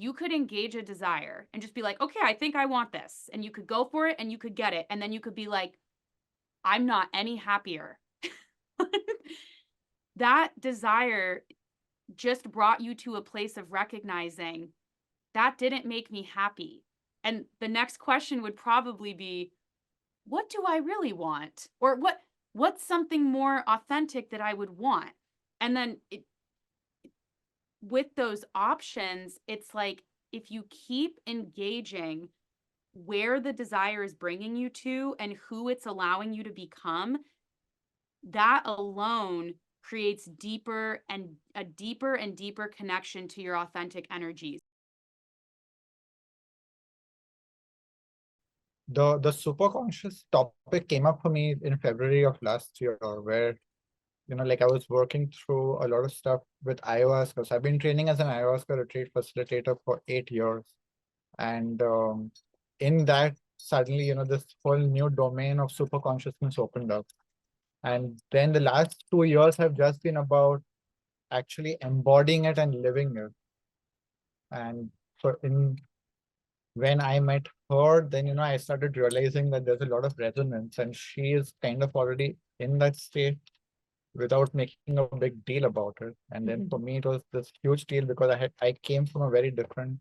you could engage a desire and just be like, okay, I think I want this. And you could go for it and you could get it. And then you could be like, I'm not any happier. That desire just brought you to a place of recognizing that didn't make me happy. And the next question would probably be, what do I really want? Or what's something more authentic that I would want? And then with those options, it's like if you keep engaging where the desire is bringing you to and who it's allowing you to become, that alone creates a deeper and deeper connection to your authentic energies. The superconscious topic came up for me in February of last year, where like I was working through a lot of stuff with ayahuasca. So I've been training as an ayahuasca retreat facilitator for 8 years, and in that, suddenly this whole new domain of superconsciousness opened up, and then the last 2 years have just been about actually embodying it and living it. And so when I met her, then I started realizing that there's a lot of resonance, and she is kind of already in that state without making a big deal about it. And then for me, it was this huge deal because I came from a very different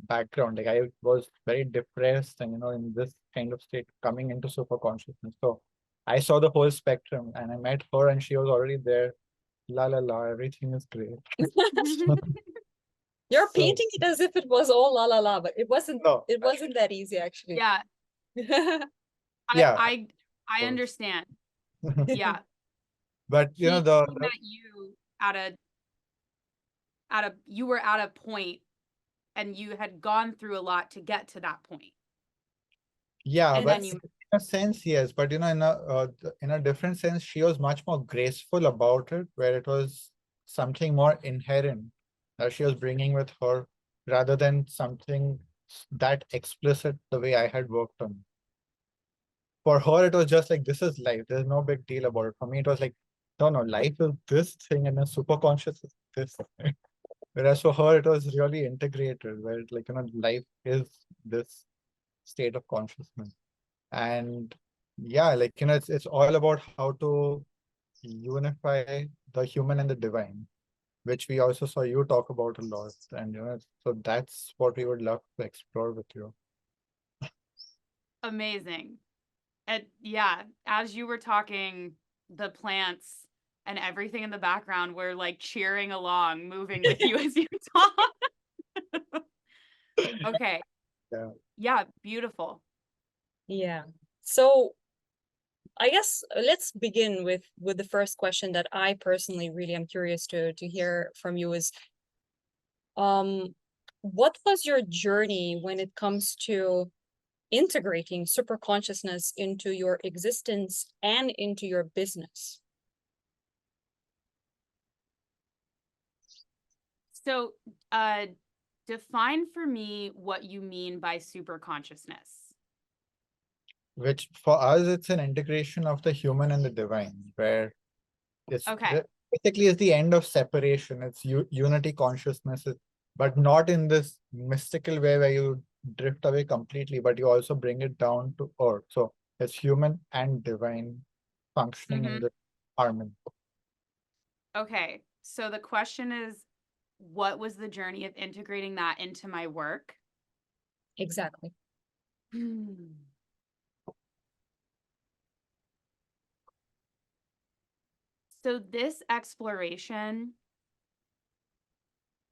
background. Like I was very depressed and in this kind of state coming into super consciousness. So I saw the whole spectrum, and I met her and she was already there. La la la, everything is great. You're So, painting it as if it was all la la la, but it wasn't. no, It wasn't that easy, actually. Yeah, yeah. I understand. Yeah. But He met you you were at a point and you had gone through a lot to get to that point. yeah, And but then you in a sense, yes. But in a different sense, she was much more graceful about it, where it was something more inherent that she was bringing with her, rather than something that explicit the way I had worked on. For her, it was just like, this is life. There's no big deal about it. For me, it was like, no, life is this thing, and then super conscious is this thing. Whereas for her, it was really integrated, where like life is this state of consciousness. And yeah, like it's all about how to unify the human and the divine, which we also saw you talk about a lot. And so that's what we would love to explore with you. amazing. And yeah, as you were talking, the plants and everything in the background were like cheering along, moving with you as you talk. Okay. Yeah. Yeah, beautiful. Yeah. So I guess let's begin with the first question that I personally really am curious to hear from you is, what was your journey when it comes to integrating super consciousness into your existence and into your business? So, define for me what you mean by super consciousness. Which for us, it's an integration of the human and the divine, where it's Okay. basically is the end of separation. It's unity consciousness, but not in this mystical way where you drift away completely, but you also bring it down to earth. So it's human and divine functioning in the harmony. Okay. So the question is, what was the journey of integrating that into my work? Exactly. So this exploration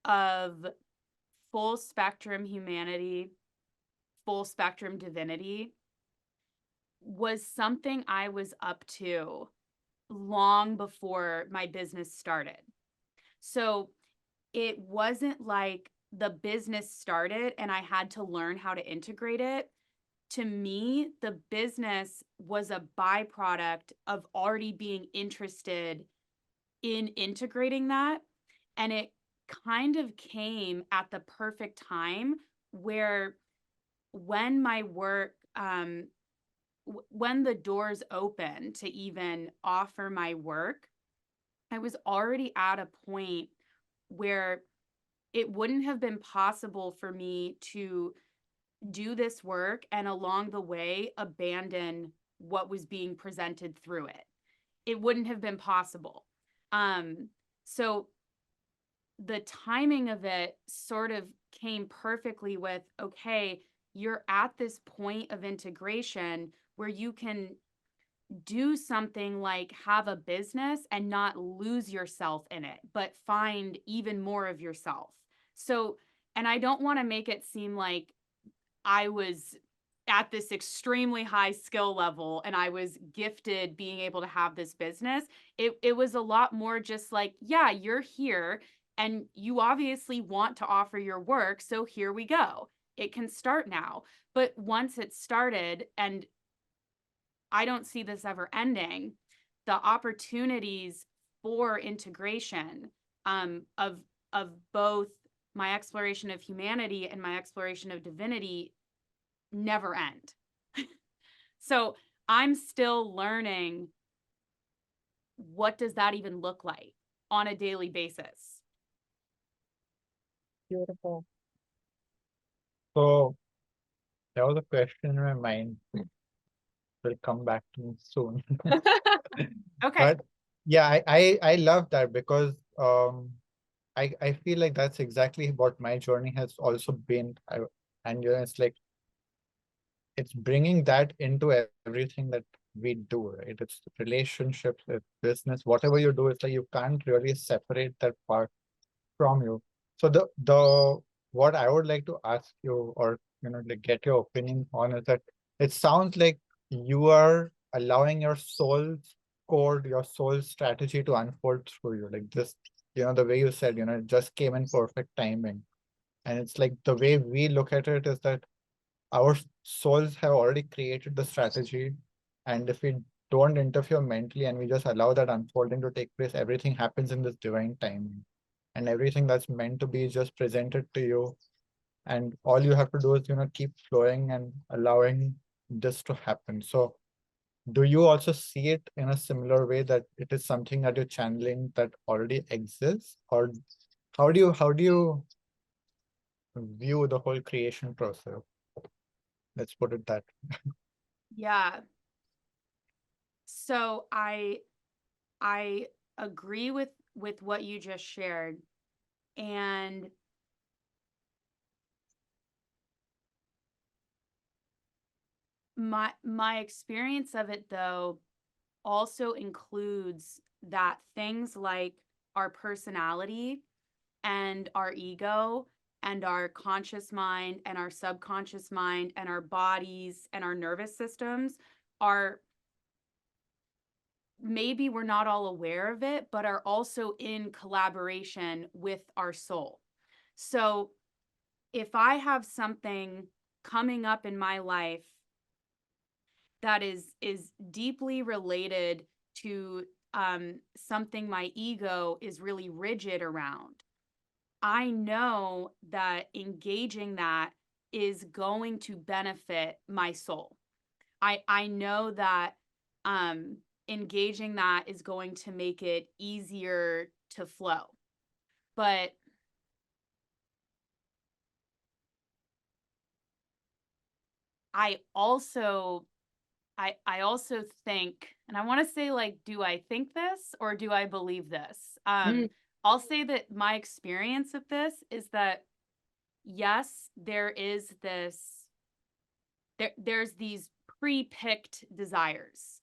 of full spectrum humanity, full spectrum divinity was something I was up to long before my business started. So it wasn't like the business started and I had to learn how to integrate it. To me, the business was a byproduct of already being interested in integrating that. And it kind of came at the perfect time where when my work, when the doors opened to even offer my work, I was already at a point where it wouldn't have been possible for me to do this work and along the way abandon what was being presented through it. It wouldn't have been possible. So the timing of it sort of came perfectly with, okay, you're at this point of integration where you can do something like have a business and not lose yourself in it, but find even more of yourself. So, and I don't want to make it seem like I was at this extremely high skill level and I was gifted being able to have this business. It was a lot more just like, yeah, you're here and you obviously want to offer your work, so here we go. It can start now. But once it started, and I don't see this ever ending, the opportunities for integration of both my exploration of humanity and my exploration of divinity never end. So I'm still learning, what does that even look like on a daily basis? Beautiful. So there was a question in my mind. Will come back to me soon. Okay. But yeah, I love that because I feel like that's exactly what my journey has also been. And it's like it's bringing that into everything that we do, right? It's relationships, it's business, whatever you do, it's like you can't really separate that part from you. So the what I would like to ask you, or like get your opinion on, is that it sounds like you are allowing your soul's code, your soul's strategy to unfold through you. Like this, the way you said, it just came in perfect timing. And it's like the way we look at it is that our souls have already created the strategy. And if we don't interfere mentally and we just allow that unfolding to take place, everything happens in this divine timing. And everything that's meant to be just presented to you. And all you have to do is, keep flowing and allowing this to happen. So do you also see it in a similar way, that it is something that you're channeling that already exists? Or how do you view the whole creation process? Let's put it that way. Yeah. So I agree with what you just shared. And my experience of it, though, also includes that things like our personality and our ego and our conscious mind and our subconscious mind and our bodies and our nervous systems are, maybe we're not all aware of it, but are also in collaboration with our soul. So if I have something coming up in my life that is deeply related to something my ego is really rigid around, I know that engaging that is going to benefit my soul. I know that engaging that is going to make it easier to flow. But I also think, and I want to say, like, do I think this or do I believe this? I'll say that my experience of this is that, yes, there's these pre-picked desires.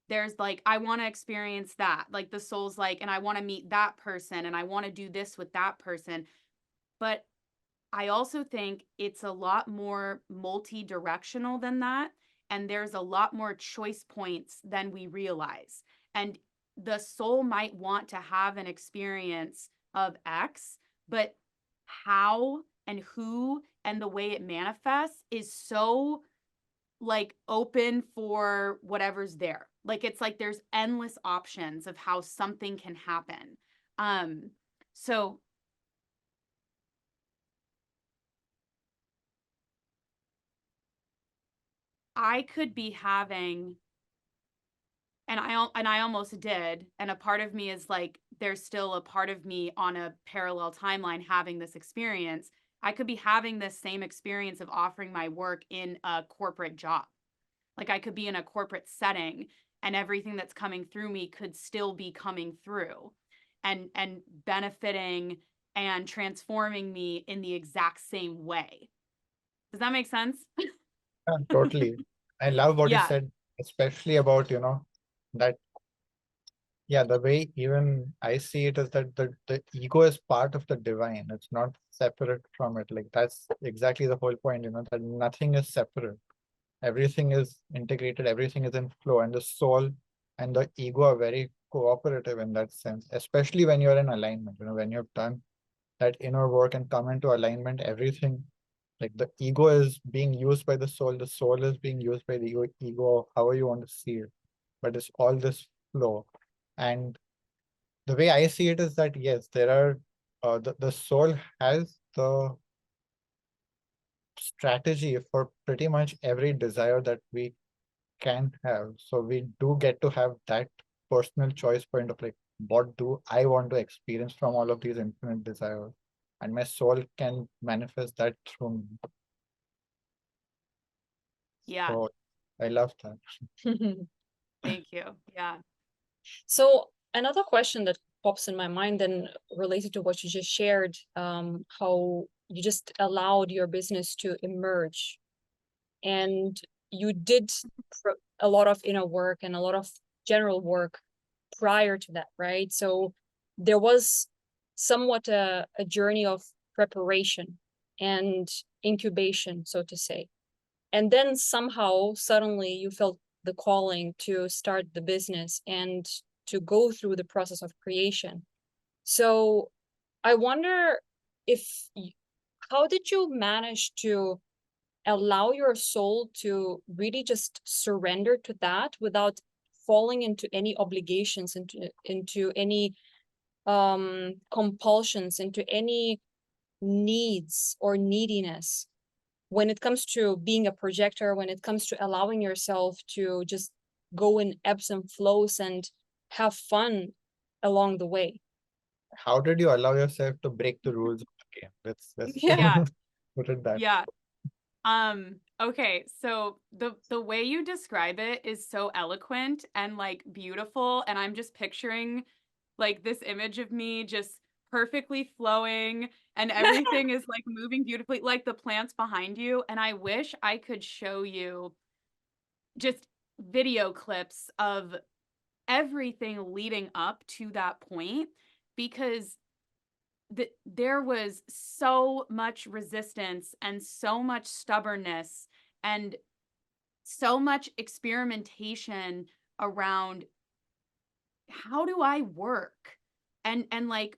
There's like, I want to experience that. Like the soul's like, and I want to meet that person and I want to do this with that person. But I also think it's a lot more multi-directional than that. And there's a lot more choice points than we realize. And the soul might want to have an experience of X, but how and who and the way it manifests is so like open for whatever's there. Like it's like there's endless options of how something can happen. So I could be having And I almost did. And a part of me is like, there's still a part of me on a parallel timeline having this experience. I could be having this same experience of offering my work in a corporate job. Like I could be in a corporate setting and everything that's coming through me could still be coming through and benefiting and transforming me in the exact same way. Does that make sense? Yeah, totally. I love what you Yeah. said, especially about, that, yeah, the way even I see it is that the ego is part of the divine. It's not separate from it. Like that's exactly the whole point, that nothing is separate. Everything is integrated, everything is in flow, and the soul and the ego are very cooperative in that sense, especially when you're in alignment, when you've done that inner work and come into alignment, everything, like the ego is being used by the soul is being used by the ego, however you want to see it. But it's all this flow. And the way I see it is that, yes, there are, the soul has the strategy for pretty much every desire that we can have. So we do get to have that personal choice point of like, what do I want to experience from all of these infinite desires? And my soul can manifest that through me. Yeah. So I love that. Thank you. Yeah. So another question that pops in my mind then related to what you just shared, how you just allowed your business to emerge and you did a lot of inner work and a lot of general work prior to that, right? So there was somewhat a journey of preparation and incubation, so to say. And then somehow suddenly you felt the calling to start the business and to go through the process of creation. So I wonder how did you manage to allow your soul to really just surrender to that without falling into any obligations, into any compulsions, into any needs or neediness when it comes to being a projector, when it comes to allowing yourself to just go in ebbs and flows and have fun along the way? How did you allow yourself to break the rules of the game? Let's Yeah. put it that. Yeah. Okay, so the way you describe it is so eloquent and like beautiful, and I'm just picturing like this image of me just perfectly flowing and everything is like moving beautifully, like the plants behind you. And I wish I could show you just video clips of everything leading up to that point because there was so much resistance and so much stubbornness and so much experimentation around how do I work? And like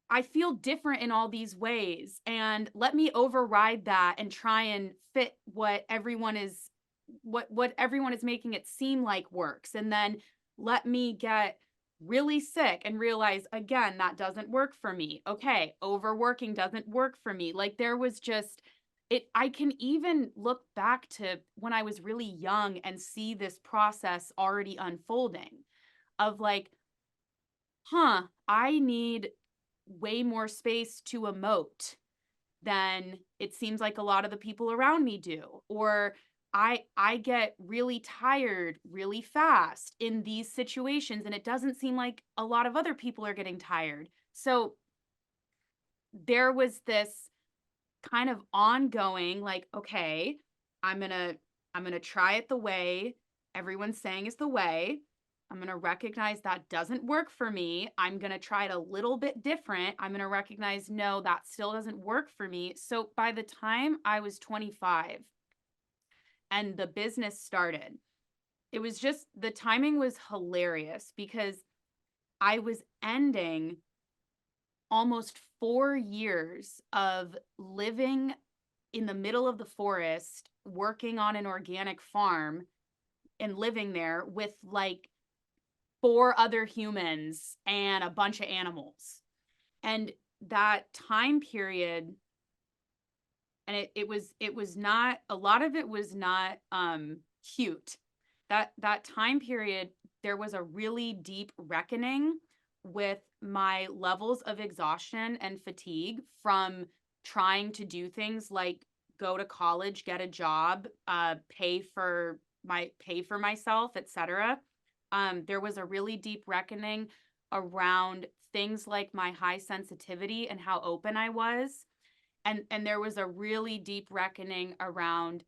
I feel different in all these ways and let me override that and try and fit what everyone is what everyone is making it seem like works, and then let me get really sick and realize again that doesn't work for me. Okay, overworking doesn't work for me. Like there was just I can even look back to when I was really young and see this process already unfolding of like, I need way more space to emote than it seems like a lot of the people around me do. Or I get really tired really fast in these situations and it doesn't seem like a lot of other people are getting tired. So there was this kind of ongoing like, okay, I'm going to try it the way everyone's saying is the way. I'm going to recognize that doesn't work for me. I'm going to try it a little bit different. I'm going to recognize, no, that still doesn't work for me. So by the time I was 25 and the business started, it was just, the timing was hilarious because I was ending almost 4 years of living in the middle of the forest, working on an organic farm and living there with like 4 other humans and a bunch of animals. And that time period, and it was not, a lot of it was not cute. that time period, there was a really deep reckoning with my levels of exhaustion and fatigue from trying to do things like go to college, get a job, pay for myself, etc. There was a really deep reckoning around things like my high sensitivity and how open I was. And there was a really deep reckoning around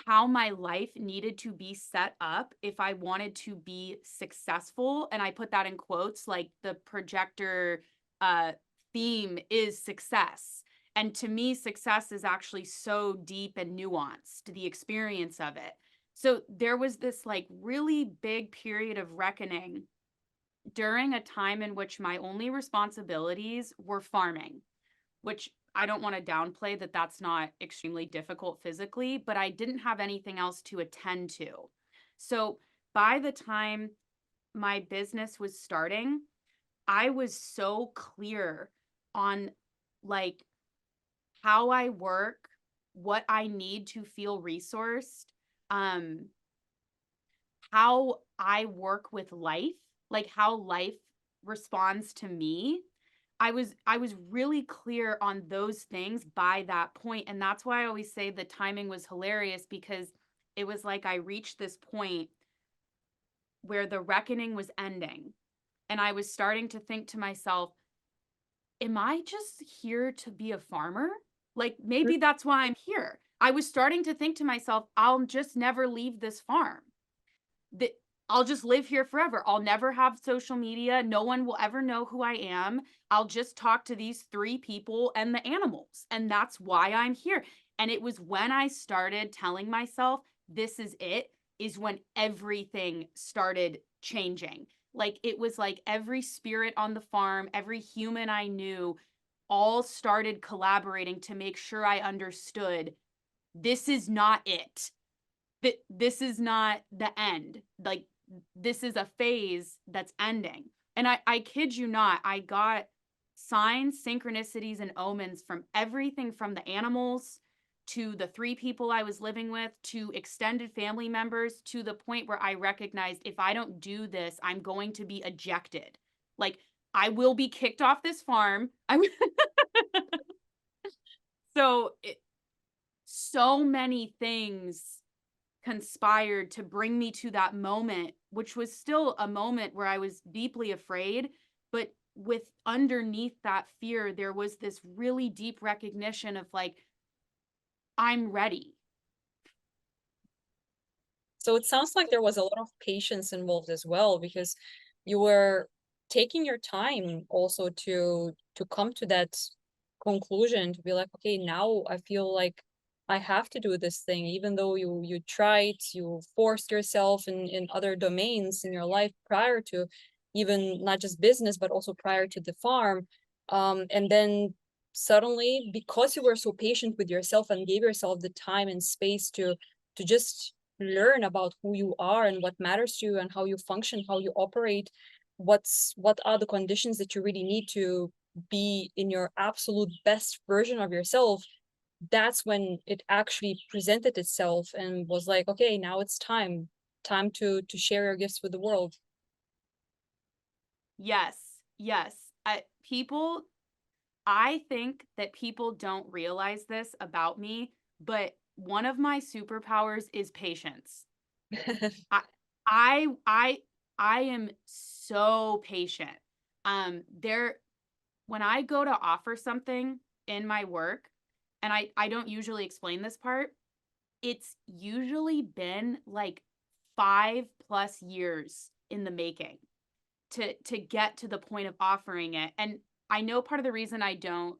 how my life needed to be set up if I wanted to be successful. And I put that in quotes, like the projector theme is success. And to me, success is actually so deep and nuanced, the experience of it. So there was this like really big period of reckoning during a time in which my only responsibilities were farming, which I don't want to downplay that that's not extremely difficult physically, but I didn't have anything else to attend to. So by the time my business was starting, I was so clear on like how I work, what I need to feel resourced, how I work with life, like how life responds to me. I was really clear on those things by that point. And that's why I always say the timing was hilarious, because it was like I reached this point where the reckoning was ending. And I was starting to think to myself, am I just here to be a farmer? Like maybe that's why I'm here. I was starting to think to myself, I'll just never leave this farm. That I'll just live here forever. I'll never have social media. No one will ever know who I am. I'll just talk to these 3 people and the animals. And that's why I'm here. And it was when I started telling myself, this is it, is when everything started changing. Like it was like every spirit on the farm, every human I knew, all started collaborating to make sure I understood this is not it. This is not the end. Like this is a phase that's ending. And I kid you not, I got signs, synchronicities, and omens from everything from the animals to the 3 people I was living with to extended family members, to the point where I recognized if I don't do this, I'm going to be ejected. Like I will be kicked off this farm. So many things conspired to bring me to that moment, which was still a moment where I was deeply afraid, but with underneath that fear, there was this really deep recognition of like, I'm ready. So it sounds like there was a lot of patience involved as well, because you were taking your time also to come to that conclusion, to be like, okay, now I feel like I have to do this thing, even though you tried, you forced yourself in other domains in your life prior to even not just business, but also prior to the farm. And then suddenly, because you were so patient with yourself and gave yourself the time and space to just learn about who you are and what matters to you and how you function, how you operate, what are the conditions that you really need to be in your absolute best version of yourself, that's when it actually presented itself and was like, okay, now it's time to share your gifts with the world. Yes. I think that people don't realize this about me, but one of my superpowers is patience. I am so patient. When I go to offer something in my work, and I don't usually explain this part, it's usually been like 5+ years in the making to get to the point of offering it. And I know part of the reason I don't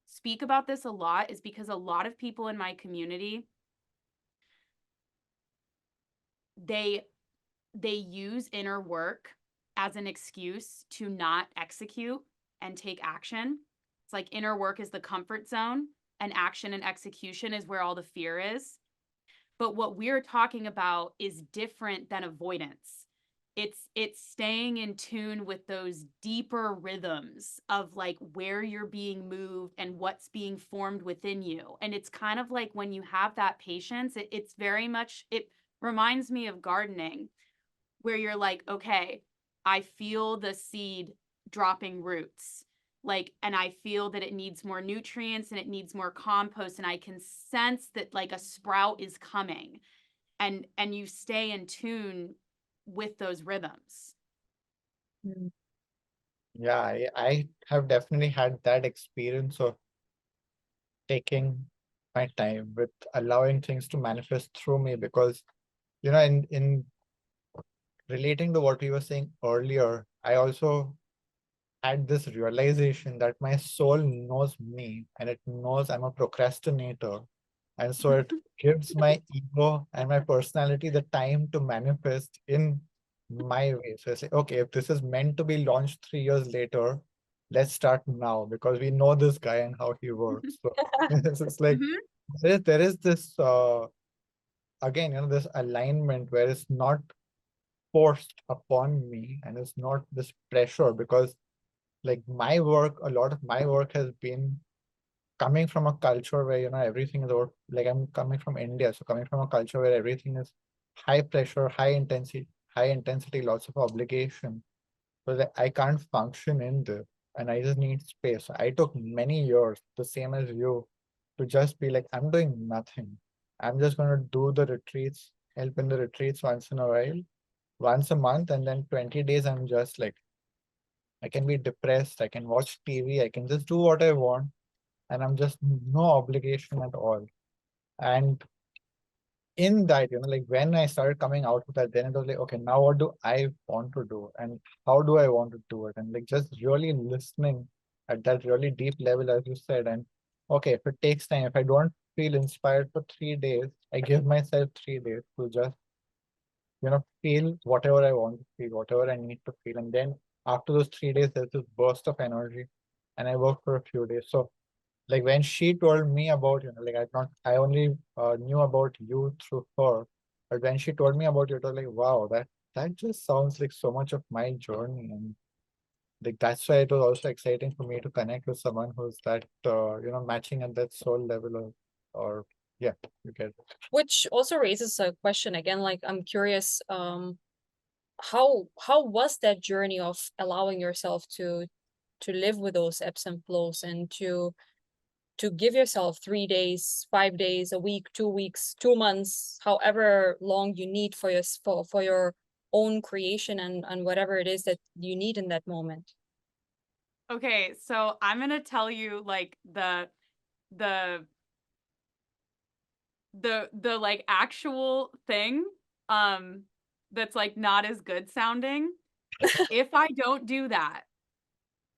speak about this a lot is because a lot of people in my community, they use inner work as an excuse to not execute and take action. It's like inner work is the comfort zone, and action and execution is where all the fear is. But what we're talking about is different than avoidance. It's staying in tune with those deeper rhythms of like where you're being moved and what's being formed within you. And it's kind of like when you have that patience, it's very much, it reminds me of gardening, where you're like, okay, I feel the seed dropping roots. Like, and I feel that it needs more nutrients and it needs more compost. And I can sense that like a sprout is coming, and you stay in tune with those rhythms. Mm. Yeah, I have definitely had that experience of taking my time with allowing things to manifest through me, because in relating to what we were saying earlier, I also had this realization that my soul knows me and it knows I'm a procrastinator. And so it gives my ego and my personality the time to manifest in my way. So I say, okay, if this is meant to be launched 3 years later, let's start now, because we know this guy and how he works. So it's like Mhm. there is this again, this alignment where it's not forced upon me and it's not this pressure, because like my work, a lot of my work has been coming from a culture where everything is about, like, I'm coming from India, so coming from a culture where everything is high pressure, high intensity, lots of obligation. So that I can't function in this, and I just need space. I took many years, the same as you, to just be like, I'm doing nothing. I'm just gonna do the retreats, help in the retreats once in a while, once a month, and then 20 days I'm just like, I can be depressed, I can watch TV, I can just do what I want, and I'm just no obligation at all. And in that, like when I started coming out with that, then it was like, okay, now what do I want to do? And how do I want to do it? And like just really listening at that really deep level, as you said. And okay, if it takes time, if I don't feel inspired for 3 days, I give myself 3 days to just feel whatever I want to feel, whatever I need to feel. And then after those 3 days, there's this burst of energy, and I work for a few days. So like when she told me about, like I only knew about you through her, but when she told me about you, it was like, wow, that just sounds like so much of my journey. And like that's why it was also exciting for me to connect with someone who's that matching at that soul level, or yeah, you get it. Which also raises a question again, like I'm curious, how was that journey of allowing yourself to live with those ebbs and flows, and to give yourself 3 days, 5 days, a week, 2 weeks, 2 months, however long you need for your own creation and whatever it is that you need in that moment. Okay, so I'm gonna tell you like the the like actual thing that's like not as good sounding. If I don't do that,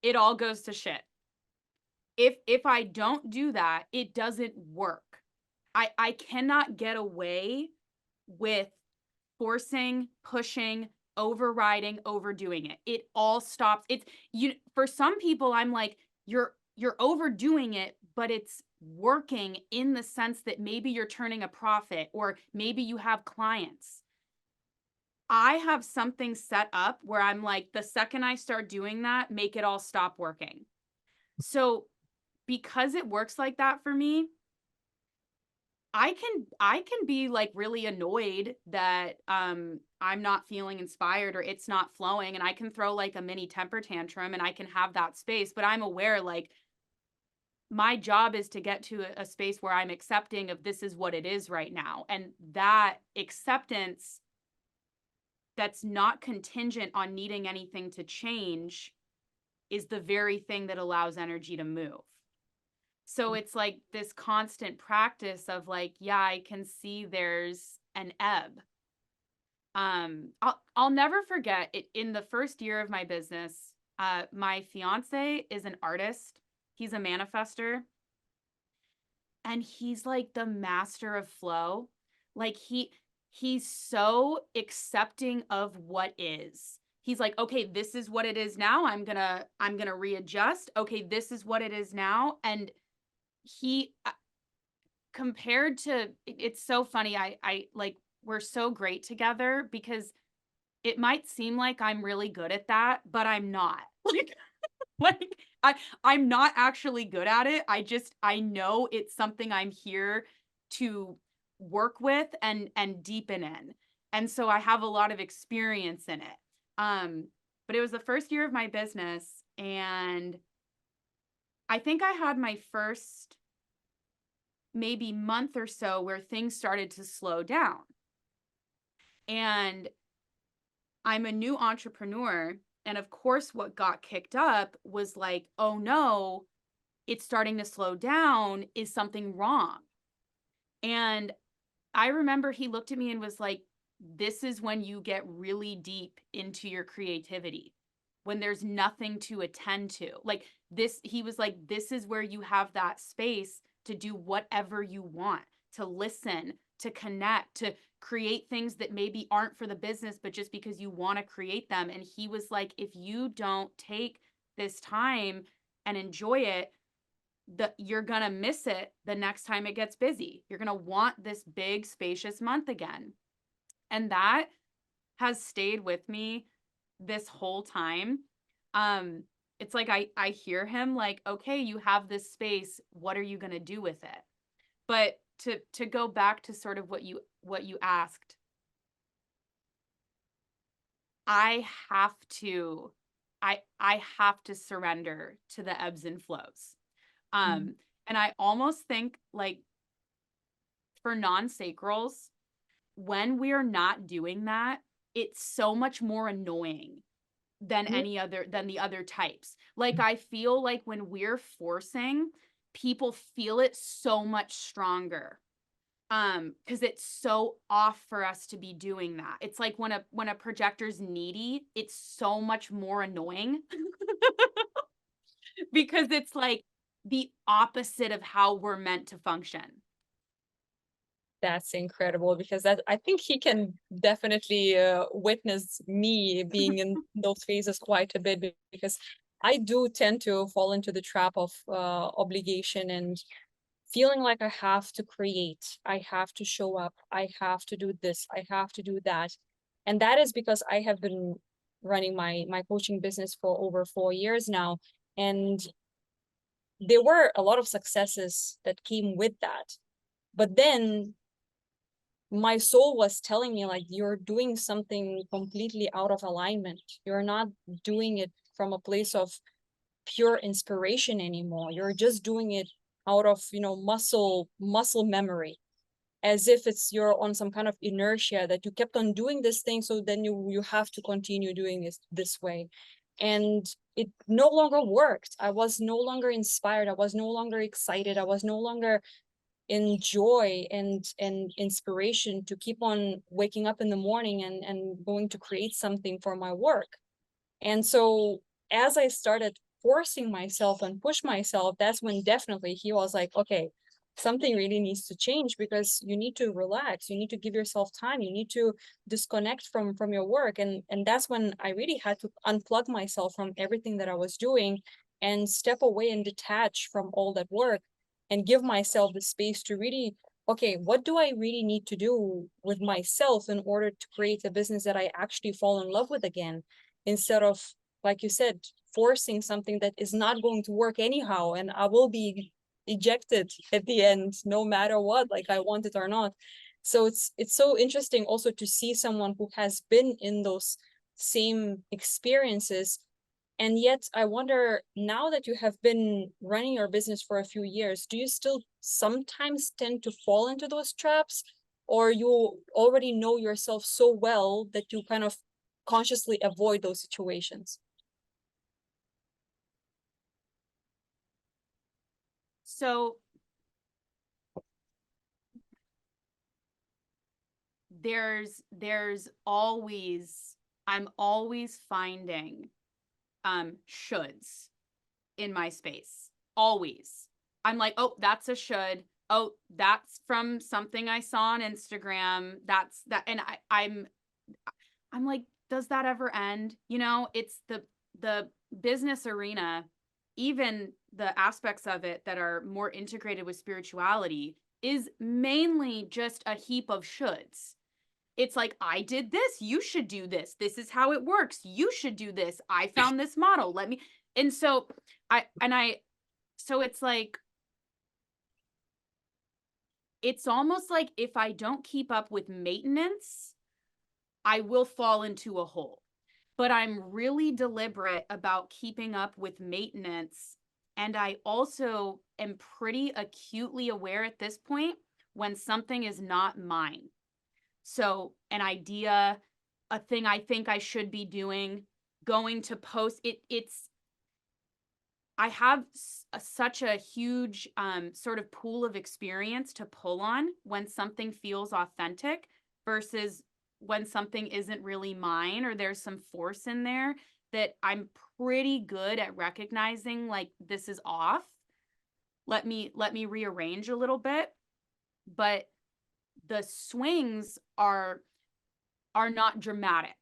it all goes to shit. If I don't do that, it doesn't work. I cannot get away with forcing, pushing, overriding, overdoing it. It all stops. It's you for some people I'm like you're overdoing it, but it's working in the sense that maybe you're turning a profit or maybe you have clients. I have something set up where I'm like the second I start doing that, make it all stop working. So because it works like that for me, I can be like really annoyed that I'm not feeling inspired or it's not flowing, and I can throw like a mini temper tantrum and I can have that space, but I'm aware like my job is to get to a space where I'm accepting of this is what it is right now, and that acceptance that's not contingent on needing anything to change is the very thing that allows energy to move. So it's like this constant practice of like, yeah, I can see there's an ebb. I'll never forget it in the first year of my business. My fiance is an artist. He's a manifester, and he's like the master of flow. Like he's so accepting of what is. He's like, okay, this is what it is now. I'm gonna readjust. Okay, this is what it is now, and he compared to it's so funny. I like we're so great together because it might seem like I'm really good at that, but I'm not. Like I'm not actually good at it. I know it's something I'm here to work with and deepen in. And so I have a lot of experience in it. But it was the first year of my business, and I think I had my first maybe month or so where things started to slow down. And I'm a new entrepreneur. And of course, what got kicked up was like, oh no, it's starting to slow down. Is something wrong? And I remember he looked at me and was like, this is when you get really deep into your creativity, when there's nothing to attend to. Like this, he was like, this is where you have that space to do whatever you want, to listen, to connect, to create things that maybe aren't for the business, but just because you want to create them. And he was like, if you don't take this time and enjoy it, you're gonna miss it the next time it gets busy. You're gonna want this big, spacious month again. And that has stayed with me this whole time. It's like I hear him like, okay, you have this space. What are you gonna do with it? But to go back to sort of what you asked, I have to surrender to the ebbs and flows. And I almost think like for non-sacrals, when we're not doing that, it's so much more annoying than than the other types. Like I feel like when we're forcing, people feel it so much stronger. Because it's so off for us to be doing that. It's like when a projector's needy, it's so much more annoying. Because it's like the opposite of how we're meant to function. That's incredible, because that I think he can definitely witness me being in those phases quite a bit, because I do tend to fall into the trap of obligation and feeling like I have to create, I have to show up, I have to do this, I have to do that. And that is because I have been running my coaching business for over 4 years now. And there were a lot of successes that came with that. But then my soul was telling me, like, you're doing something completely out of alignment. You're not doing it from a place of pure inspiration anymore. You're just doing it out of, muscle memory, as if you're on some kind of inertia that you kept on doing this thing, so then you have to continue doing this way. And it no longer worked. I was no longer inspired. I was no longer excited. I was no longer in joy and inspiration to keep on waking up in the morning and going to create something for my work. And so as I started forcing myself and push myself, that's when definitely he was like, okay, something really needs to change, because you need to relax, you need to give yourself time, you need to disconnect from your work. And that's when I really had to unplug myself from everything that I was doing and step away and detach from all that work and give myself the space to really, okay, what do I really need to do with myself in order to create a business that I actually fall in love with again, instead of, like you said, forcing something that is not going to work anyhow, and I will be ejected at the end, no matter what, like I want it or not. So it's so interesting also to see someone who has been in those same experiences. And yet I wonder, now that you have been running your business for a few years, do you still sometimes tend to fall into those traps, or you already know yourself so well that you kind of consciously avoid those situations? So there's always, I'm always finding shoulds in my space. Always. I'm like, oh, that's a should. Oh, that's from something I saw on Instagram. That's that. And I'm like, does that ever end? It's the business arena, even the aspects of it that are more integrated with spirituality, is mainly just a heap of shoulds. it's like, I did this, you should do this. This is how it works. You should do this. I found this model. Let me. And so so it's like, it's almost like if I don't keep up with maintenance, I will fall into a hole. But I'm really deliberate about keeping up with maintenance. And I also am pretty acutely aware at this point when something is not mine. So an idea, a thing I think I should be doing, going to post it's I have such a huge sort of pool of experience to pull on when something feels authentic versus when something isn't really mine or there's some force in there, that I'm pretty good at recognizing, like, this is off. Let me rearrange a little bit. But the swings are not dramatic.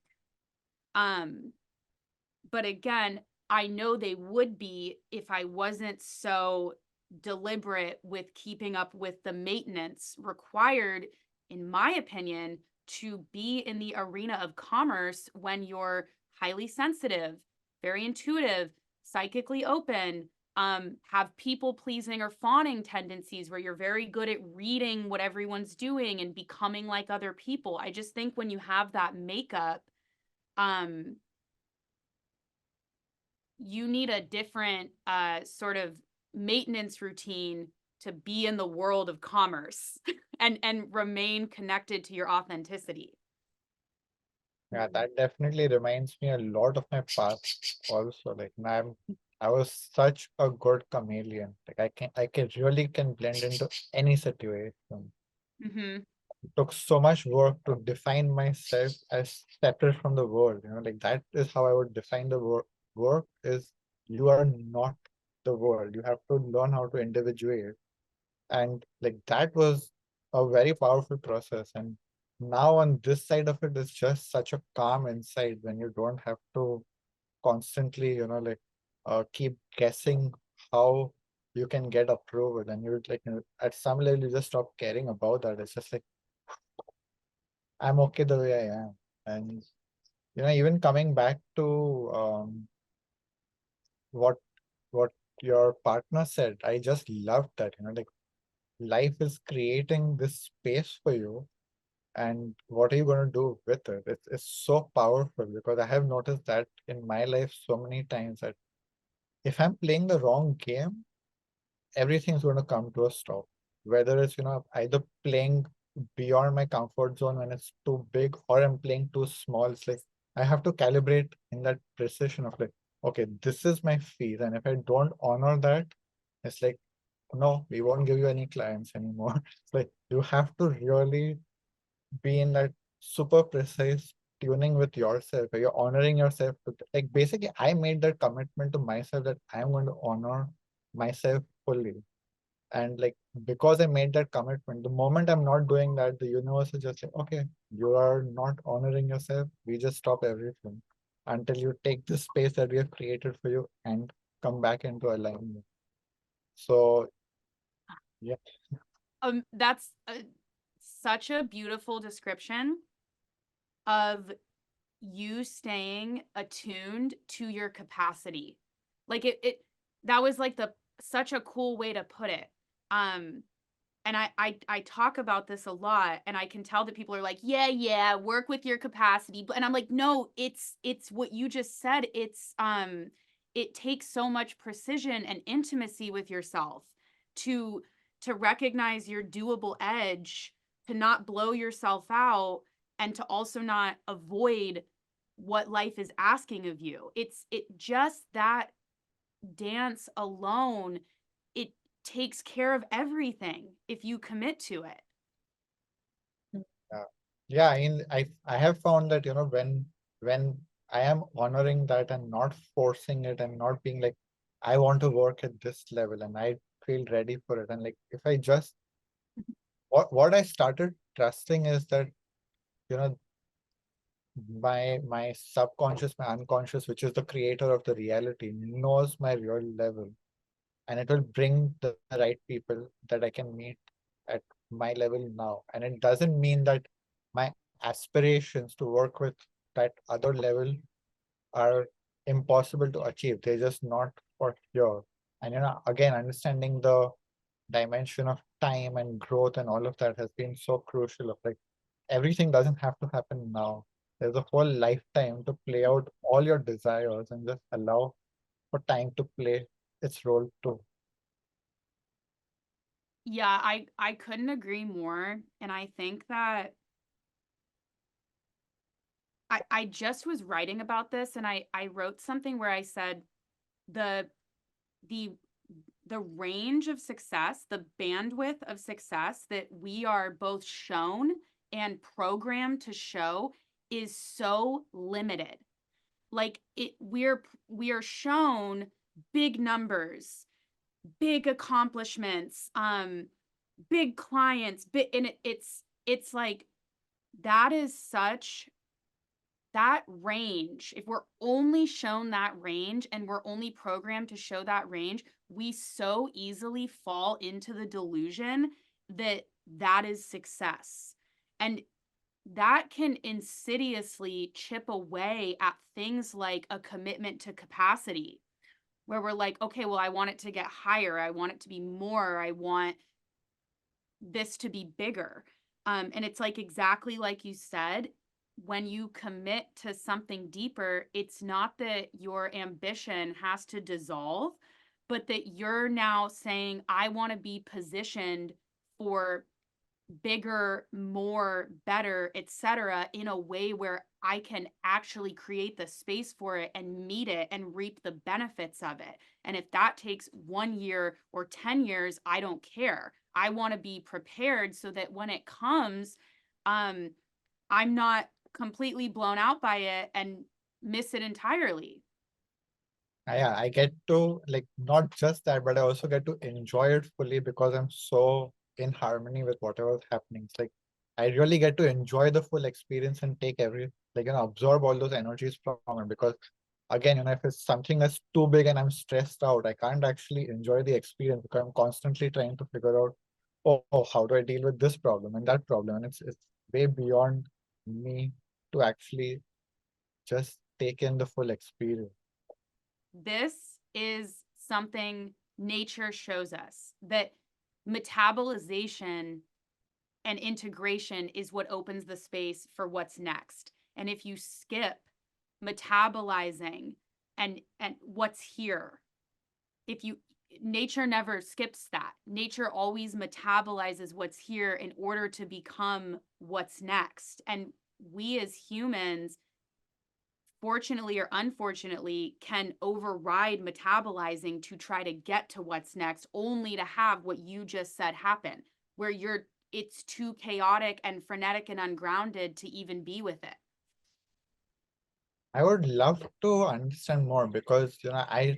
But again, I know they would be if I wasn't so deliberate with keeping up with the maintenance required, in my opinion, to be in the arena of commerce when you're highly sensitive, very intuitive, psychically open, have people pleasing or fawning tendencies where you're very good at reading what everyone's doing and becoming like other people. I just think when you have that makeup, you need a different sort of maintenance routine to be in the world of commerce and remain connected to your authenticity. Yeah, that definitely reminds me a lot of my past also. Like I was such a good chameleon. Like I can really can blend into any situation. Mm-hmm. It took so much work to define myself as separate from the world. Like that is how I would define the work. Work is you are not the world. You have to learn how to individuate. And like that was a very powerful process. And now on this side of it is just such a calm insight when you don't have to constantly, keep guessing how you can get approval. And you like at some level you just stop caring about that. It's just like I'm okay the way I am. And even coming back to what what your partner said, I just loved that. Like life is creating this space for you, and what are you going to do with it? It's so powerful because I have noticed that in my life so many times that if I'm playing the wrong game, everything's going to come to a stop. Whether it's, either playing beyond my comfort zone when it's too big or I'm playing too small. It's like I have to calibrate in that precision of like, okay, this is my fees. And if I don't honor that, it's like, no, we won't give you any clients anymore. It's like you have to really be in that super precise tuning with yourself. You're honoring yourself. Like basically, I made that commitment to myself that I'm going to honor myself fully. And like because I made that commitment, the moment I'm not doing that, the universe is just like, okay, you are not honoring yourself. We just stop everything until you take the space that we have created for you and come back into alignment. So yeah. That's such a beautiful description of you staying attuned to your capacity. Like that was like such a cool way to put it. And I talk about this a lot, and I can tell that people are like, yeah, work with your capacity. And I'm like, no, it's what you just said. It takes so much precision and intimacy with yourself to recognize your doable edge, to not blow yourself out, and to also not avoid what life is asking of you. It just that dance alone, it takes care of everything if you commit to it. Yeah, I have found that when I am honoring that and not forcing it and not being like I want to work at this level and I feel ready for it, and like if I just what I started trusting is that you know my subconscious, my unconscious, which is the creator of the reality, knows my real level, and it will bring the right people that I can meet at my level now. And it doesn't mean that my aspirations to work with that other level are impossible to achieve. They're just not for here. And again, understanding the dimension of time and growth and all of that has been so crucial. Of like everything doesn't have to happen now. There's a whole lifetime to play out all your desires and just allow for time to play its role too. Yeah, I couldn't agree more. And I think that I just was writing about this, and I wrote something where I said the the range of success, the bandwidth of success that we are both shown and programmed to show is so limited. Like we are shown big numbers, big accomplishments, big clients, and it's like that is such that range. If we're only shown that range and we're only programmed to show that range, we so easily fall into the delusion that that is success. And that can insidiously chip away at things like a commitment to capacity, where we're like, okay, well, I want it to get higher. I want it to be more. I want this to be bigger. And it's like exactly like you said, when you commit to something deeper, it's not that your ambition has to dissolve, but that you're now saying, I want to be positioned for bigger, more, better, etc., in a way where I can actually create the space for it and meet it and reap the benefits of it. And if that takes 1 year or 10 years, I don't care. I want to be prepared so that when it comes, I'm not completely blown out by it and miss it entirely. Yeah, I get to like not just that, but I also get to enjoy it fully because I'm so in harmony with whatever's happening. It's like I really get to enjoy the full experience and take absorb all those energies from it. Because again, if it's something that's too big and I'm stressed out, I can't actually enjoy the experience because I'm constantly trying to figure out, how do I deal with this problem and that problem? And it's way beyond me to actually just take in the full experience. This is something nature shows us, that metabolization and integration is what opens the space for what's next. And if you skip metabolizing and what's here, nature never skips that. Nature always metabolizes what's here in order to become what's next. And we as humans, fortunately or unfortunately, can override metabolizing to try to get to what's next, only to have what you just said happen, where it's too chaotic and frenetic and ungrounded to even be with it. I would love to understand more because I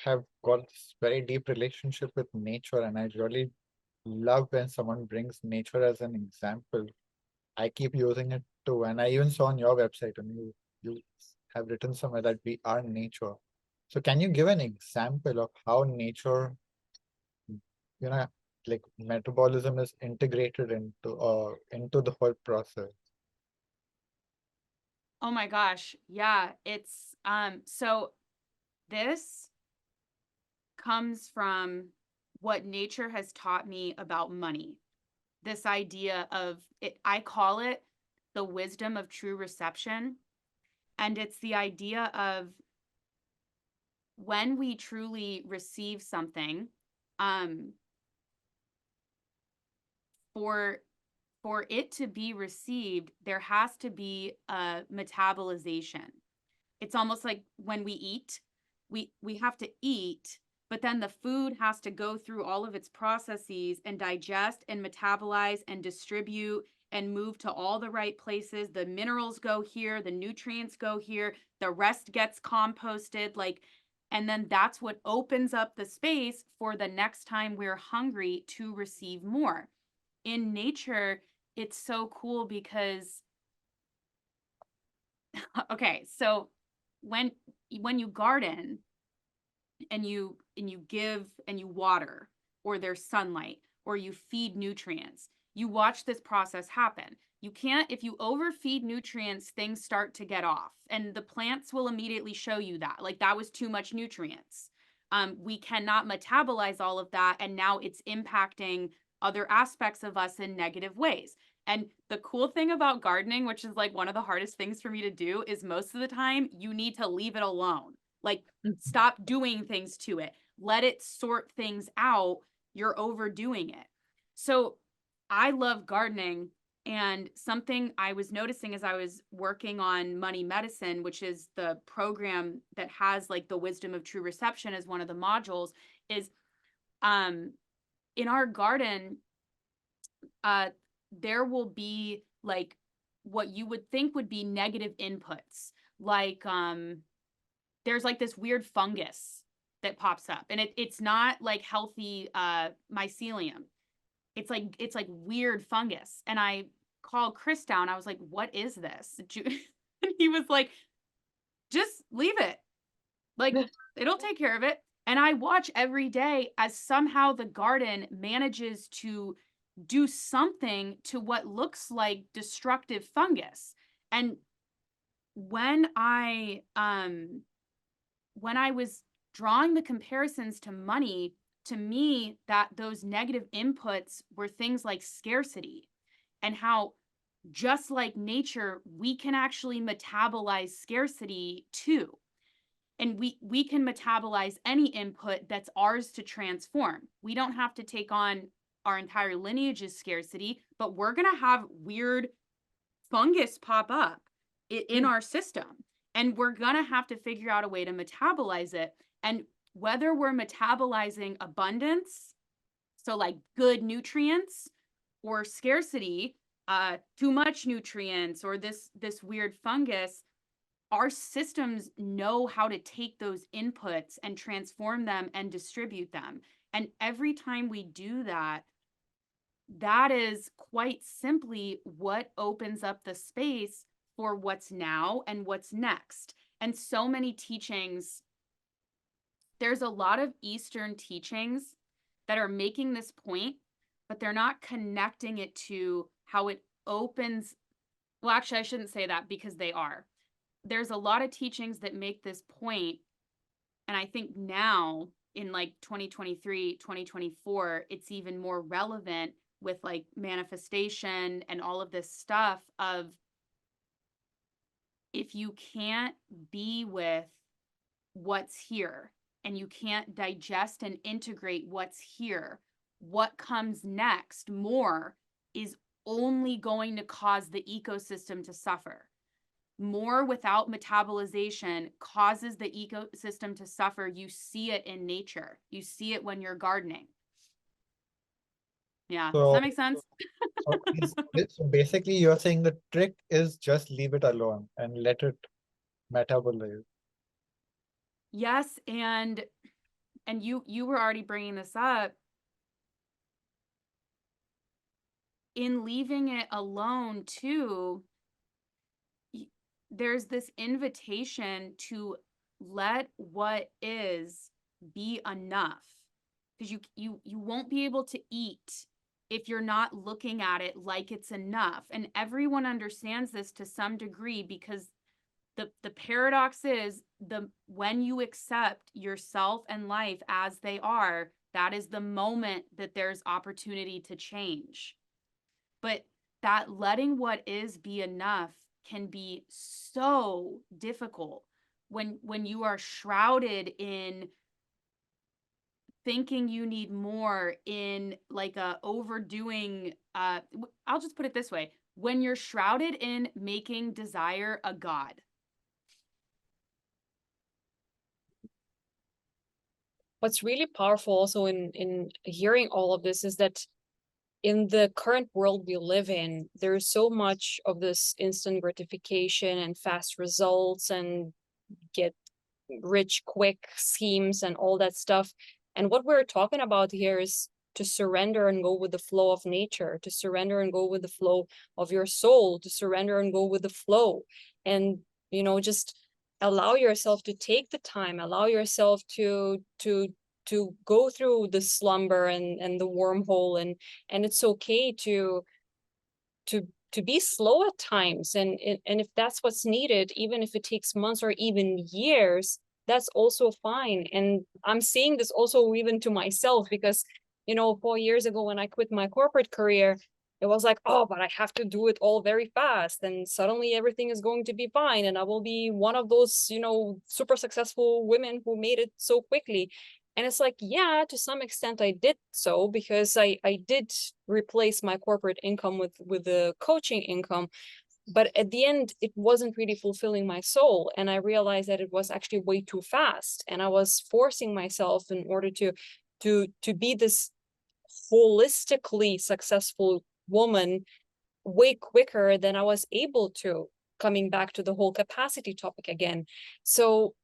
have got this very deep relationship with nature, and I really love when someone brings nature as an example. I keep using it too, and I even saw on your website, and you have written somewhere that we are nature. So can you give an example of how nature, like metabolism is integrated into the whole process? Oh my gosh. Yeah. It's so this comes from what nature has taught me about money. This idea of it, I call it the wisdom of true reception. And it's the idea of when we truly receive something, for it to be received, there has to be a metabolization. It's almost like when we eat, we have to eat, but then the food has to go through all of its processes and digest and metabolize and distribute and move to all the right places. The minerals go here, the nutrients go here, the rest gets composted, and then that's what opens up the space for the next time we're hungry to receive more. In nature, it's so cool because okay, so when you garden and you give and you water, or there's sunlight, or you feed nutrients, you watch this process happen. You can't, if you overfeed nutrients, things start to get off, and the plants will immediately show you that, like that was too much nutrients. We cannot metabolize all of that, and now it's impacting other aspects of us in negative ways. And the cool thing about gardening, which is like one of the hardest things for me to do, is most of the time you need to leave it alone. Like, stop doing things to it. Let it sort things out. You're overdoing it. So I love gardening. And something I was noticing as I was working on Money Medicine, which is the program that has like the wisdom of true reception as one of the modules, is in our garden, there will be like what you would think would be negative inputs. Like there's like this weird fungus that pops up, and it's not like healthy mycelium. It's like weird fungus. And I called Chris down. I was like, what is this? And he was like, just leave it. Like, it'll take care of it. And I watch every day as somehow the garden manages to do something to what looks like destructive fungus. And when I was drawing the comparisons to money, to me, that those negative inputs were things like scarcity, and how just like nature, we can actually metabolize scarcity too. And we can metabolize any input that's ours to transform. We don't have to take on our entire lineage's scarcity, but we're going to have weird fungus pop up in our system. And we're going to have to figure out a way to metabolize it. And whether we're metabolizing abundance, so like good nutrients, or scarcity, too much nutrients, or this weird fungus, our systems know how to take those inputs and transform them and distribute them. And every time we do that, that is quite simply what opens up the space for what's now and what's next. And so many teachings, there's a lot of Eastern teachings that are making this point, but they're not connecting it to how it opens. Well, actually, I shouldn't say that, because they are. There's a lot of teachings that make this point, and I think now in like 2023, 2024, it's even more relevant with like manifestation and all of this stuff of, if you can't be with what's here and you can't digest and integrate what's here, what comes next more is only going to cause the ecosystem to suffer. More without metabolization causes the ecosystem to suffer. You see it in nature. You see it when you're gardening. Yeah, does that make sense? So basically, you're saying the trick is just leave it alone and let it metabolize. Yes, and you were already bringing this up. In leaving it alone too, there's this invitation to let what is be enough, because you won't be able to eat if you're not looking at it like it's enough. And everyone understands this to some degree, because the paradox is, when you accept yourself and life as they are, that is the moment that there's opportunity to change. But that letting what is be enough can be so difficult when you are shrouded in thinking you need more, in like a overdoing. I'll just put it this way: when you're shrouded in making desire a god. What's really powerful also in hearing all of this is that in the current world we live in, there's so much of this instant gratification and fast results and get rich quick schemes and all that stuff. And what we're talking about here is to surrender and go with the flow of nature, to surrender and go with the flow of your soul, to surrender and go with the flow. And, you know, just allow yourself to take the time, allow yourself to go through the slumber and the wormhole, and it's okay to be slow at times, and if that's what's needed, even if it takes months or even years, that's also fine. And I'm seeing this also even to myself, because 4 years ago when I quit my corporate career, it was like, oh, but I have to do it all very fast, and suddenly everything is going to be fine, and I will be one of those super successful women who made it so quickly. And it's like, yeah, to some extent I did so, because I did replace my corporate income with the coaching income. But at the end, it wasn't really fulfilling my soul. And I realized that it was actually way too fast. And I was forcing myself in order to be this holistically successful woman way quicker than I was able to, coming back to the whole capacity topic again. So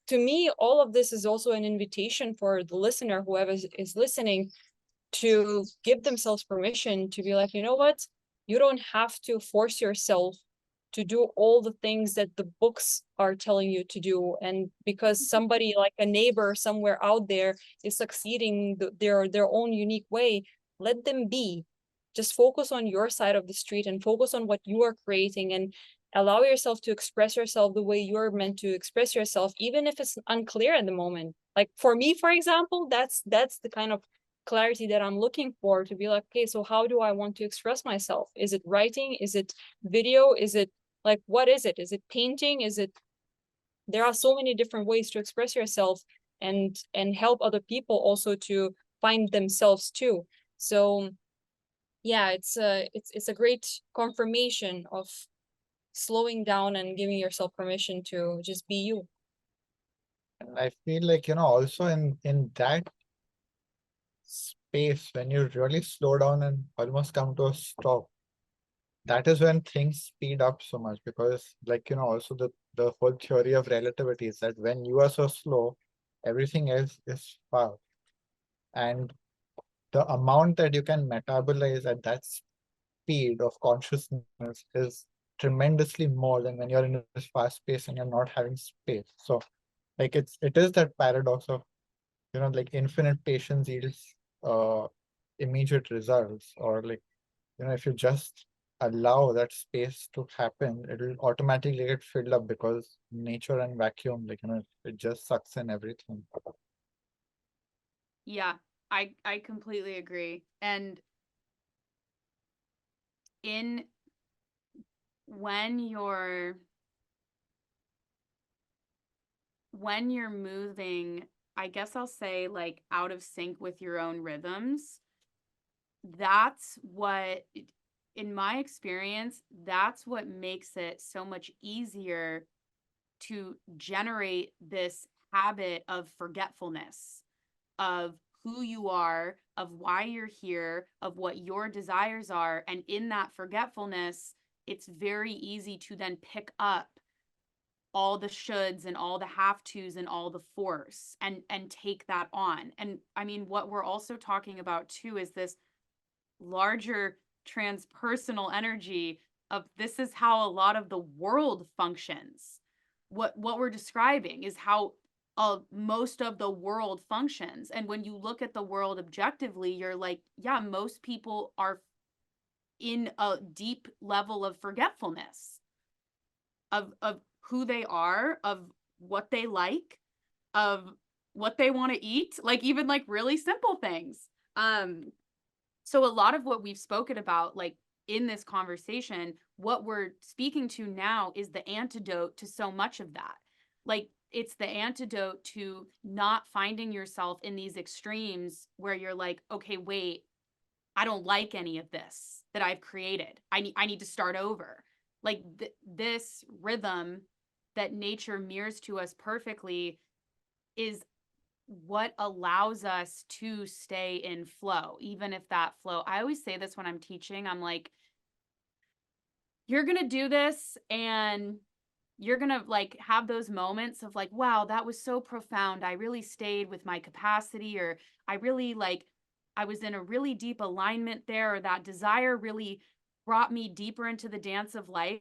to me, all of this is also an invitation for the listener, whoever is listening, to give themselves permission to be like, you know what? You don't have to force yourself to do all the things that the books are telling you to do. And because somebody like a neighbor somewhere out there is succeeding their own unique way, let them be. Just focus on your side of the street and focus on what you are creating, and allow yourself to express yourself the way you're meant to express yourself, even if it's unclear at the moment. Like for me, for example, that's the kind of clarity that I'm looking for, to be like, okay, so how do I want to express myself? Is it writing? Is it video? Is it like, what is it? Is it painting? Is it, there are so many different ways to express yourself and help other people also to find themselves too. So yeah, it's a great confirmation of slowing down and giving yourself permission to just be you. And I feel like, also in that space, when you really slow down and almost come to a stop, that is when things speed up so much. Because also the whole theory of relativity is that when you are so slow, everything else is fast. And the amount that you can metabolize at that speed of consciousness is tremendously more than when you're in this fast space and you're not having space. So it is that paradox of infinite patience yields immediate results, or if you just allow that space to happen, it will automatically get filled up, because nature and vacuum, it just sucks in everything. Yeah, I completely agree. And when you're moving, I guess I'll say, like, out of sync with your own rhythms, that's what, in my experience, that's what makes it so much easier to generate this habit of forgetfulness of who you are, of why you're here, of what your desires are. And in that forgetfulness, it's very easy to then pick up all the shoulds and all the have tos and all the force and take that on. And I mean, what we're also talking about too is this larger transpersonal energy of, this is how a lot of the world functions. What we're describing is how most of the world functions. And when you look at the world objectively, you're like, yeah, most people are in a deep level of forgetfulness of who they are, of what they like, of what they want to eat, like even like really simple things. So a lot of what we've spoken about, like in this conversation, what we're speaking to now is the antidote to so much of that. Like, it's the antidote to not finding yourself in these extremes where you're like, okay, wait, I don't like any of this that I've created. I need to start over. Like this rhythm that nature mirrors to us perfectly is what allows us to stay in flow, even if that flow, I always say this when I'm teaching, I'm like, you're going to do this and you're going to like have those moments of like, wow, that was so profound. I really stayed with my capacity, or I really I was in a really deep alignment there, or that desire really brought me deeper into the dance of life.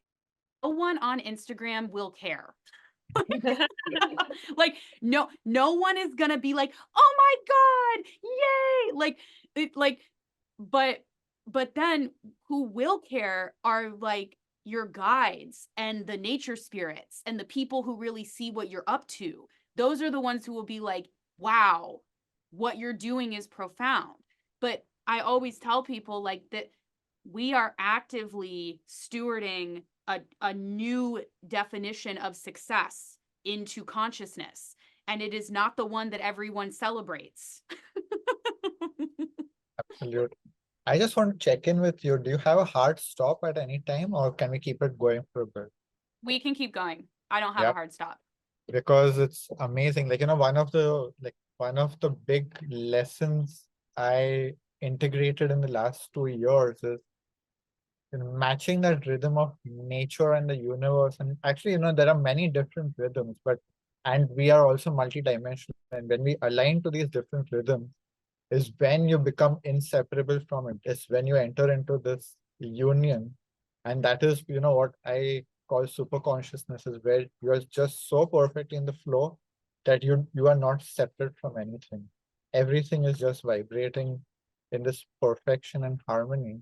No one on Instagram will care. Like no one is gonna be like, oh my god, yay, but But then who will care are like your guides and the nature spirits and the people who really see what you're up to. Those are the ones who will be like, wow, what you're doing is profound. But I always tell people like that we are actively stewarding a new definition of success into consciousness. And it is not the one that everyone celebrates. Absolutely. I just want to check in with you. Do you have a hard stop at any time, or can we keep it going for a bit? We can keep going. I don't have Yeah. a hard stop. Because it's amazing. Like, one of the big lessons I integrated in the last 2 years is matching that rhythm of nature and the universe. And actually, there are many different rhythms, and we are also multidimensional. And when we align to these different rhythms, is when you become inseparable from it. It's when you enter into this union. And that is, what I call superconsciousness, is where you are just so perfectly in the flow that you are not separate from anything. Everything is just vibrating in this perfection and harmony.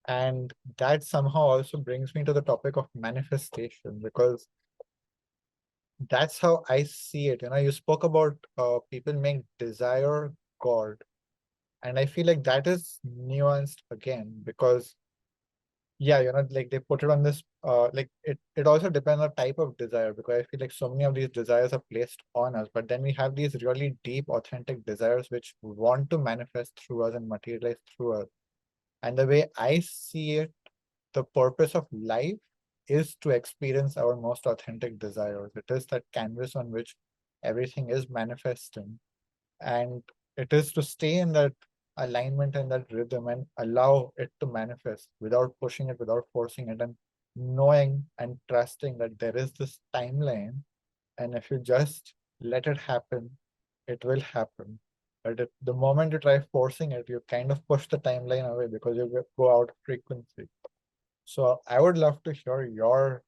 And that somehow also brings me to the topic of manifestation, because that's how I see it. You spoke about people make desire God. And I feel like that is nuanced again, because yeah, like they put it on this, like it also depends on type of desire, because I feel like so many of these desires are placed on us, but then we have these really deep, authentic desires which want to manifest through us and materialize through us. And the way I see it, the purpose of life is to experience our most authentic desires. It is that canvas on which everything is manifesting. And it is to stay in that alignment and that rhythm and allow it to manifest without pushing it, without forcing it, and knowing and trusting that there is this timeline. And if you just let it happen, it will happen. But the moment you try forcing it, you kind of push the timeline away because you go out of frequency. So I would love to hear your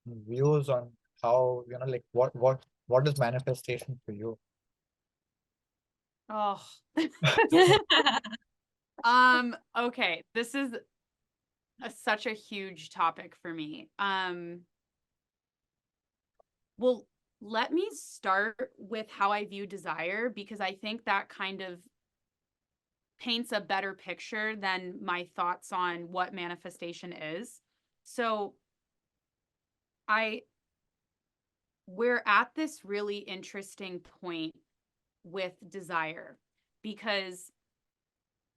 views on how, like what is manifestation for you? Oh. Okay. This is such a huge topic for me. Well, let me start with how I view desire, because I think that kind of paints a better picture than my thoughts on what manifestation is. So we're at this really interesting point with desire, because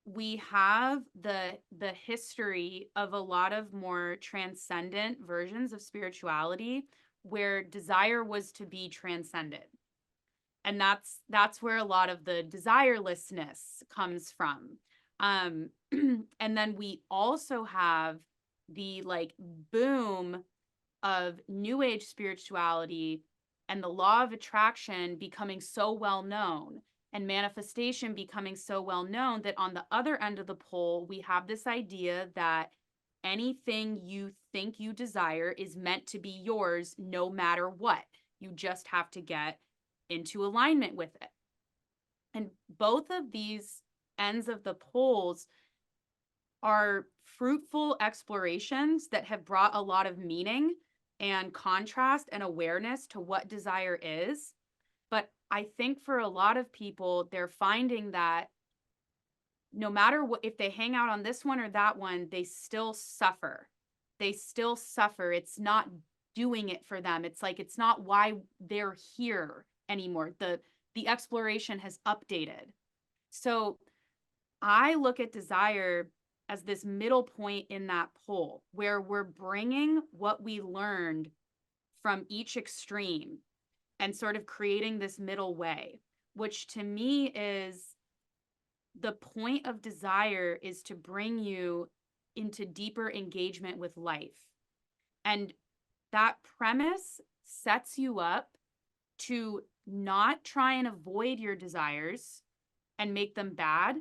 we have the history of a lot of more transcendent versions of spirituality where desire was to be transcended. And that's where a lot of the desirelessness comes from. And then we also have the like boom of new age spirituality and the law of attraction becoming so well known and manifestation becoming so well known that on the other end of the pole, we have this idea that anything you think you desire is meant to be yours no matter what. You just have to get into alignment with it. And both of these ends of the poles are fruitful explorations that have brought a lot of meaning and contrast and awareness to what desire is. But I think for a lot of people, they're finding that no matter what, if they hang out on this one or that one, they still suffer. They still suffer. It's not doing it for them. It's like, it's not why they're here anymore. The exploration has updated. So I look at desire as this middle point in that pole where we're bringing what we learned from each extreme and sort of creating this middle way, which to me is the point of desire is to bring you into deeper engagement with life. And that premise sets you up to not try and avoid your desires and make them bad,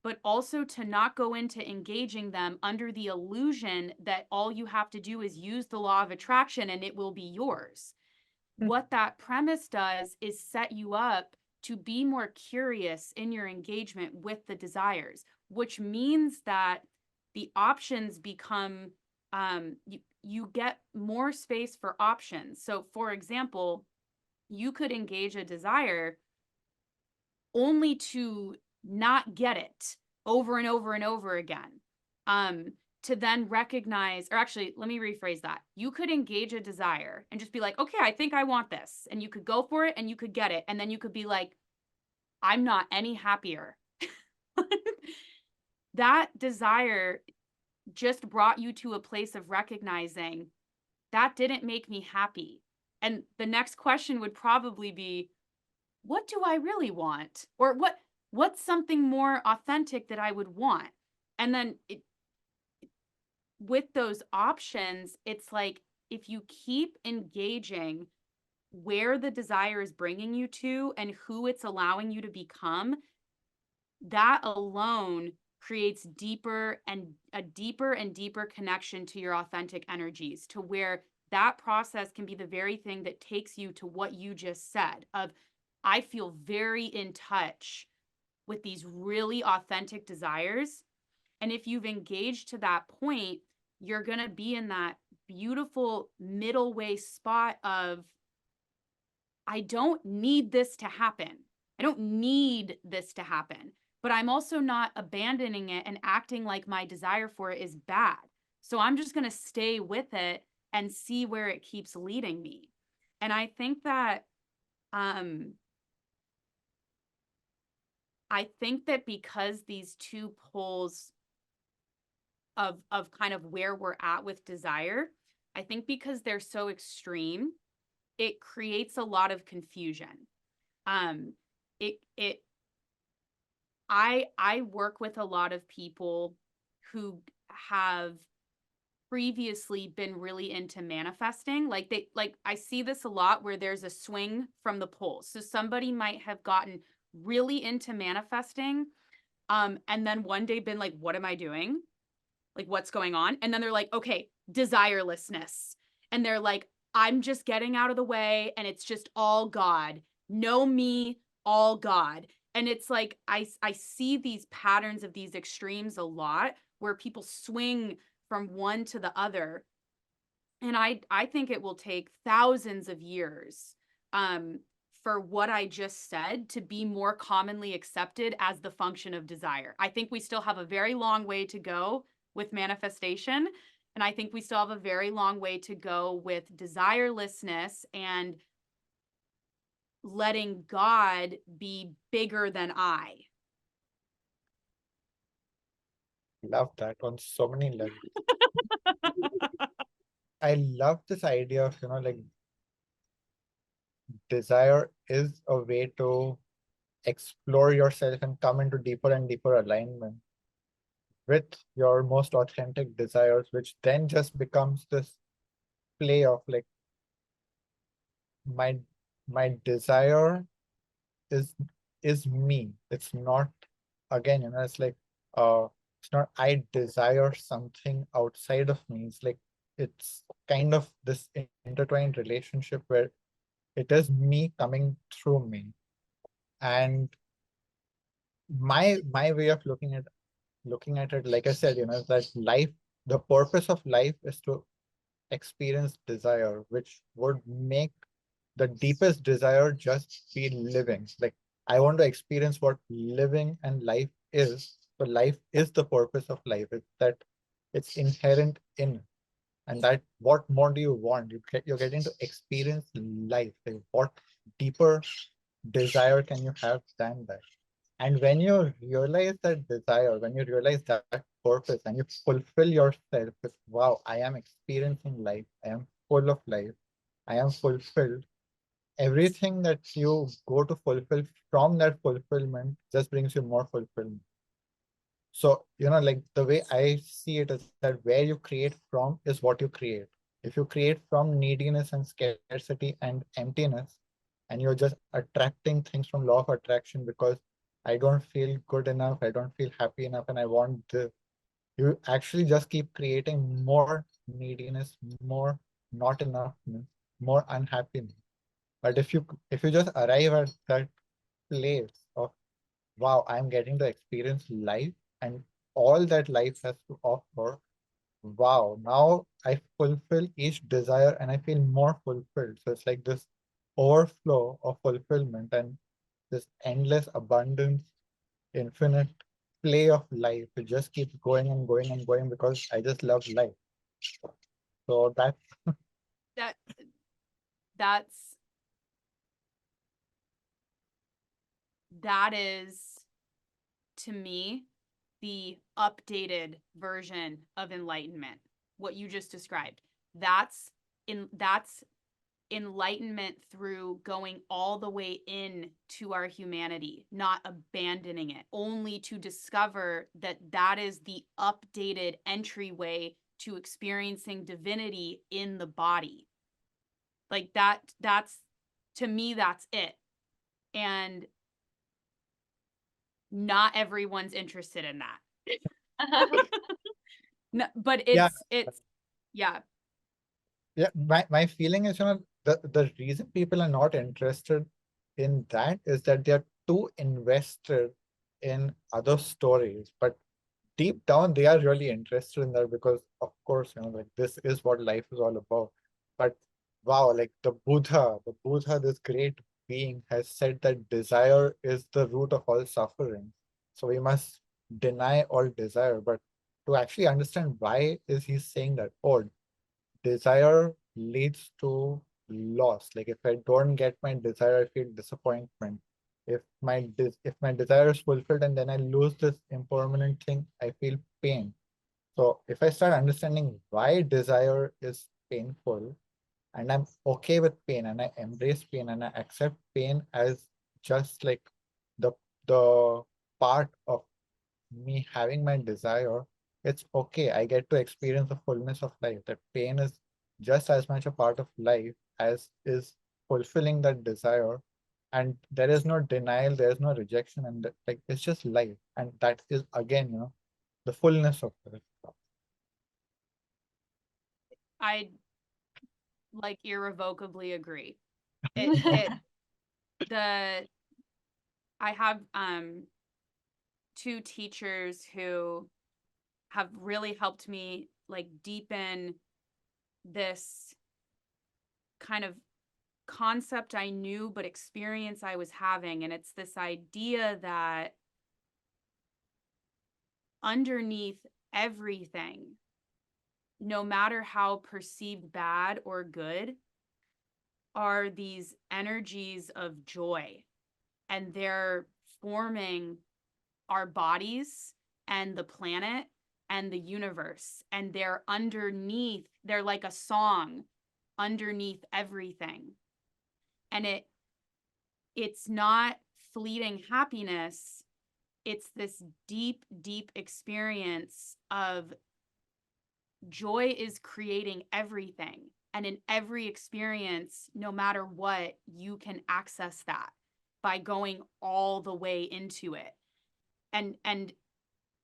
but also to not go into engaging them under the illusion that all you have to do is use the law of attraction and it will be yours. What that premise does is set you up to be more curious in your engagement with the desires, which means that the options become, you get more space for options. So for example, you could engage a desire only to not get it over and over and over again. To then recognize, or actually, let me rephrase that. You could engage a desire and just be like, okay, I think I want this. And you could go for it and you could get it. And then you could be like, I'm not any happier. That desire just brought you to a place of recognizing that didn't make me happy. And the next question would probably be, what do I really want? Or what's something more authentic that I would want? And then with those options, it's like, if you keep engaging where the desire is bringing you to and who it's allowing you to become, that alone creates a deeper and deeper connection to your authentic energies, to where that process can be the very thing that takes you to what you just said of, I feel very in touch with these really authentic desires. And if you've engaged to that point, you're going to be in that beautiful middle way spot of, I don't need this to happen. I don't need this to happen, but I'm also not abandoning it and acting like my desire for it is bad. So I'm just going to stay with it and see where it keeps leading me. And I think that, because these two poles of kind of where we're at with desire, I think because they're so extreme, it creates a lot of confusion. I work with a lot of people who have previously been really into manifesting. Like I see this a lot where there's a swing from the poles. So somebody might have gotten really into manifesting, and then one day been like, what am I doing? Like, what's going on? And then they're like, okay, desirelessness. And they're like, I'm just getting out of the way and it's just all God. No me, all God. And it's like, I see these patterns of these extremes a lot where people swing from one to the other. And I think it will take thousands of years for what I just said to be more commonly accepted as the function of desire. I think we still have a very long way to go with manifestation. And I think we still have a very long way to go with desirelessness and letting God be bigger than I. Love that on so many levels. I love this idea of, like, desire is a way to explore yourself and come into deeper and deeper alignment with your most authentic desires, which then just becomes this play of like, my desire is me. It's not, again, it's like, it's not I desire something outside of me. It's like, it's kind of this intertwined relationship where it is me coming through me. And my way of looking at it, like I said, is that life, the purpose of life is to experience desire, which would make the deepest desire just be living. Like, I want to experience what living and life is. So life is the purpose of life. It's that it's inherent in. And that, what more do you want? You're getting to experience life. Like, what deeper desire can you have than that? And when you realize that desire, when you realize that purpose and you fulfill yourself with, wow, I am experiencing life, I am full of life, I am fulfilled, everything that you go to fulfill from that fulfillment just brings you more fulfillment. So, like the way I see it is that where you create from is what you create. If you create from neediness and scarcity and emptiness, and you're just attracting things from law of attraction because I don't feel good enough, I don't feel happy enough, and I want this, you actually just keep creating more neediness, more not enoughness, more unhappiness. But if you just arrive at that place of, wow, I'm getting to experience life and all that life has to offer. Wow, now I fulfill each desire and I feel more fulfilled. So it's like this overflow of fulfillment and this endless abundance, infinite play of life. It just keeps going and going and going because I just love life. So that That that's that is, to me, the updated version of enlightenment. What you just described. That's enlightenment through going all the way in to our humanity, not abandoning it, only to discover that that is the updated entryway to experiencing divinity in the body. Like that's, to me, that's it. And not everyone's interested in that. No, but yeah, it's yeah. my feeling is, the reason people are not interested in that is that they're too invested in other stories. But deep down, they are really interested in that because, of course, like this is what life is all about. But wow, like the Buddha, this great being has said that desire is the root of all suffering. So we must deny all desire. But to actually understand why is he saying that? Oh, desire leads to loss. Like if I don't get my desire, I feel disappointment. If my desire is fulfilled and then I lose this impermanent thing, I feel pain. So if I start understanding why desire is painful, and I'm okay with pain and I embrace pain and I accept pain as just like the the part of me having my desire, it's okay. I get to experience the fullness of life. That pain is just as much a part of life as is fulfilling that desire. And there is no denial, there is no rejection, and like it's just life. And that is again, the fullness of it. I like irrevocably agree. It the I have two teachers who have really helped me like deepen this kind of concept I knew but experience I was having, and it's this idea that underneath everything, no matter how perceived bad or good, are these energies of joy, and they're forming our bodies and the planet and the universe, and they're underneath, they're like a song underneath everything. And it's not fleeting happiness, it's this deep experience of joy is creating everything, and in every experience, no matter what, you can access that by going all the way into it. And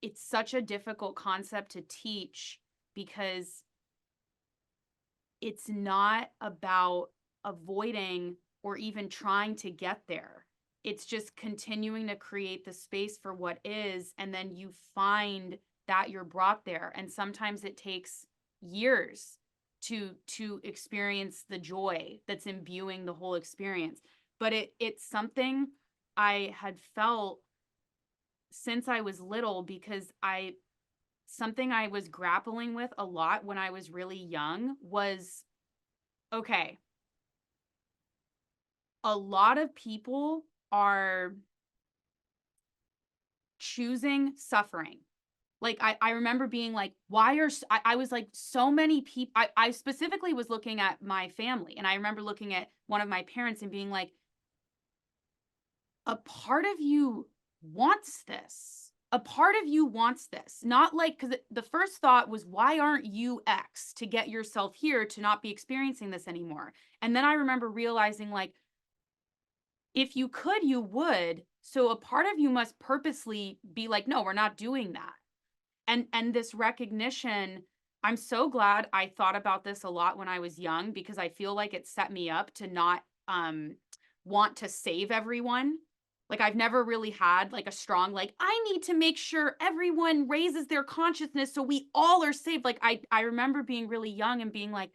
it's such a difficult concept to teach because it's not about avoiding or even trying to get there. It's just continuing to create the space for what is, and then you find that you're brought there. And sometimes it takes years to experience the joy that's imbuing the whole experience. But it's something I had felt since I was little, because something I was grappling with a lot when I was really young was, okay, a lot of people are choosing suffering. Like I remember being like, why are I was like, so many people, I specifically was looking at my family, and I remember looking at one of my parents and being like, a part of you wants this. A part of you wants this. Not like, because the first thought was, why aren't you X to get yourself here to not be experiencing this anymore? And then I remember realizing, like, if you could, you would. So a part of you must purposely be like, no, we're not doing that. And this recognition, I'm so glad I thought about this a lot when I was young, because I feel like it set me up to not want to save everyone Like I've never really had like a strong, like, I need to make sure everyone raises their consciousness so we all are saved. Like I remember being really young and being like,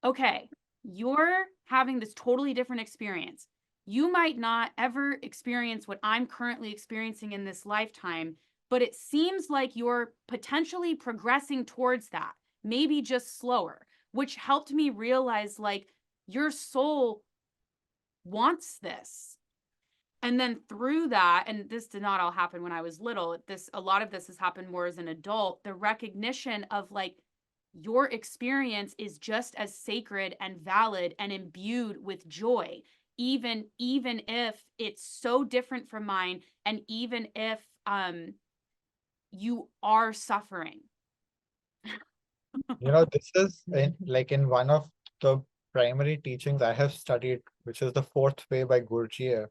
okay, you're having this totally different experience. You might not ever experience what I'm currently experiencing in this lifetime, but it seems like you're potentially progressing towards that, maybe just slower, which helped me realize like your soul wants this. And then through that, and this did not all happen when I was little, a lot of this has happened more as an adult, the recognition of like your experience is just as sacred and valid and imbued with joy, even if it's so different from mine, and even if you are suffering. This is in one of the primary teachings I have studied, which is the fourth way by Gurdjieff.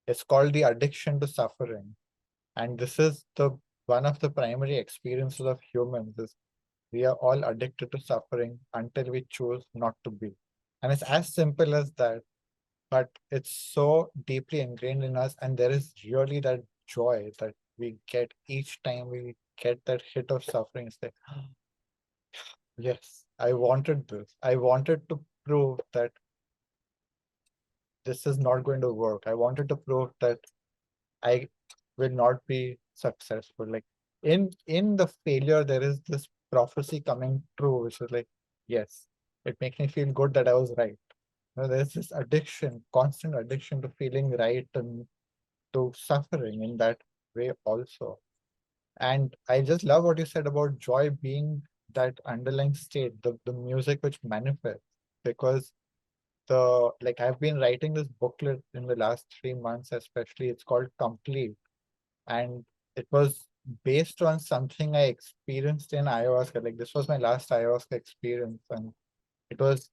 It's called the addiction to suffering. And this is the one of the primary experiences of humans is we are all addicted to suffering until we choose not to be. And it's as simple as that, but it's so deeply ingrained in us. And there is really that joy that we get each time we get that hit of suffering. It's like, yes, I wanted this. I wanted to prove that this is not going to work. I wanted to prove that I will not be successful. Like in the failure, there is this prophecy coming true, which is like, yes, it makes me feel good that I was right. There's this addiction, constant addiction to feeling right and to suffering in that way also. And I just love what you said about joy being that underlying state, the music which manifests, because I've been writing this booklet in the last 3 months, especially. It's called Complete. And it was based on something I experienced in ayahuasca. Like this was my last ayahuasca experience. And it was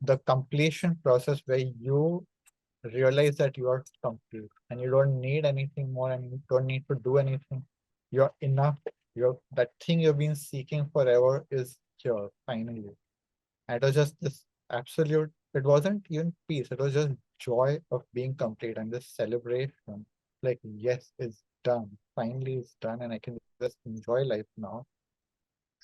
the completion process where you realize that you are complete and you don't need anything more and you don't need to do anything. You're enough. That thing you've been seeking forever is here finally. And it was just this absolute, it wasn't even peace, it was just joy of being complete and this celebration. Like, yes, it's done. Finally, it's done, and I can just enjoy life now.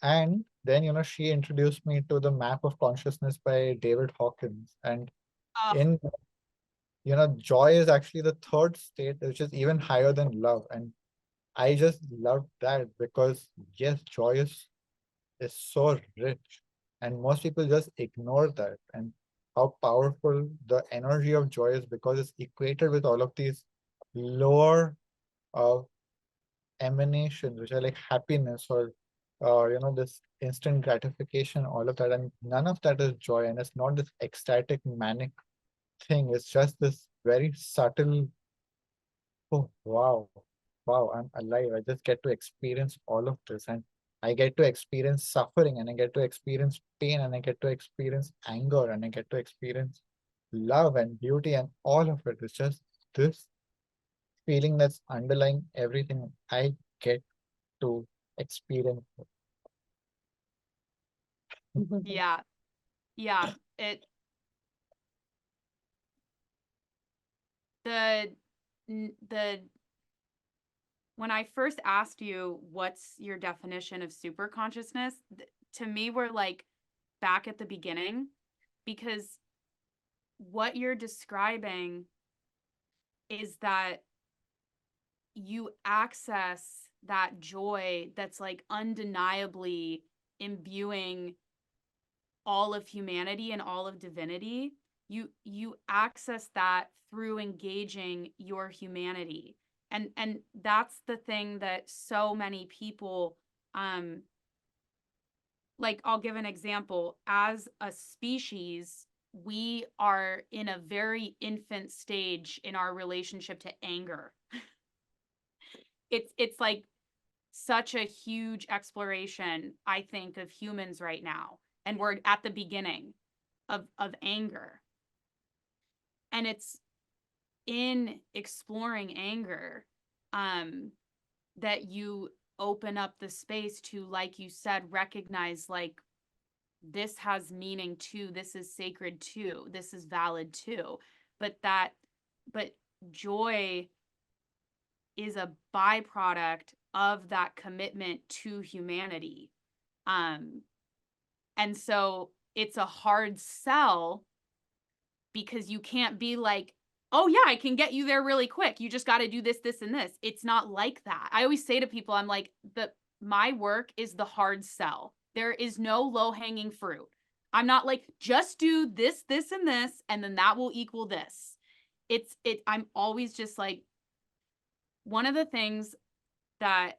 And then, she introduced me to the Map of Consciousness by David Hawkins. And Oh, in, joy is actually the third state, which is even higher than love. And I just love that because, yes, joy is so rich, and most people just ignore that, and how powerful the energy of joy is because it's equated with all of these lower uh, emanations, which are like happiness or this instant gratification, all of that, and none of that is joy, and it's not this ecstatic manic thing. It's just this very subtle, oh wow, I'm alive. I just get to experience all of this, and I get to experience suffering, and I get to experience pain, and I get to experience anger, and I get to experience love and beauty, and all of it. It's just this feeling that's underlying everything. I get to experience it. yeah. Yeah. The when I first asked you what's your definition of super consciousness, to me we're like back at the beginning, because what you're describing is that you access that joy that's like undeniably imbuing all of humanity and all of divinity. You access that through engaging your humanity. And that's the thing that so many people like, I'll give an example. As a species, we are in a very infant stage in our relationship to anger. It's like such a huge exploration, I think, of humans right now. And we're at the beginning of anger. And it's in exploring anger that you open up the space to, like you said, recognize like this has meaning too, this is sacred too, this is valid too. But joy is a byproduct of that commitment to humanity. And so it's a hard sell because you can't be like, oh yeah, I can get you there really quick. You just got to do this, this, and this. It's not like that. I always say to people, I'm like, my work is the hard sell. There is no low-hanging fruit. I'm not like, just do this, this, and this, and then that will equal this. I'm always just like, one of the things that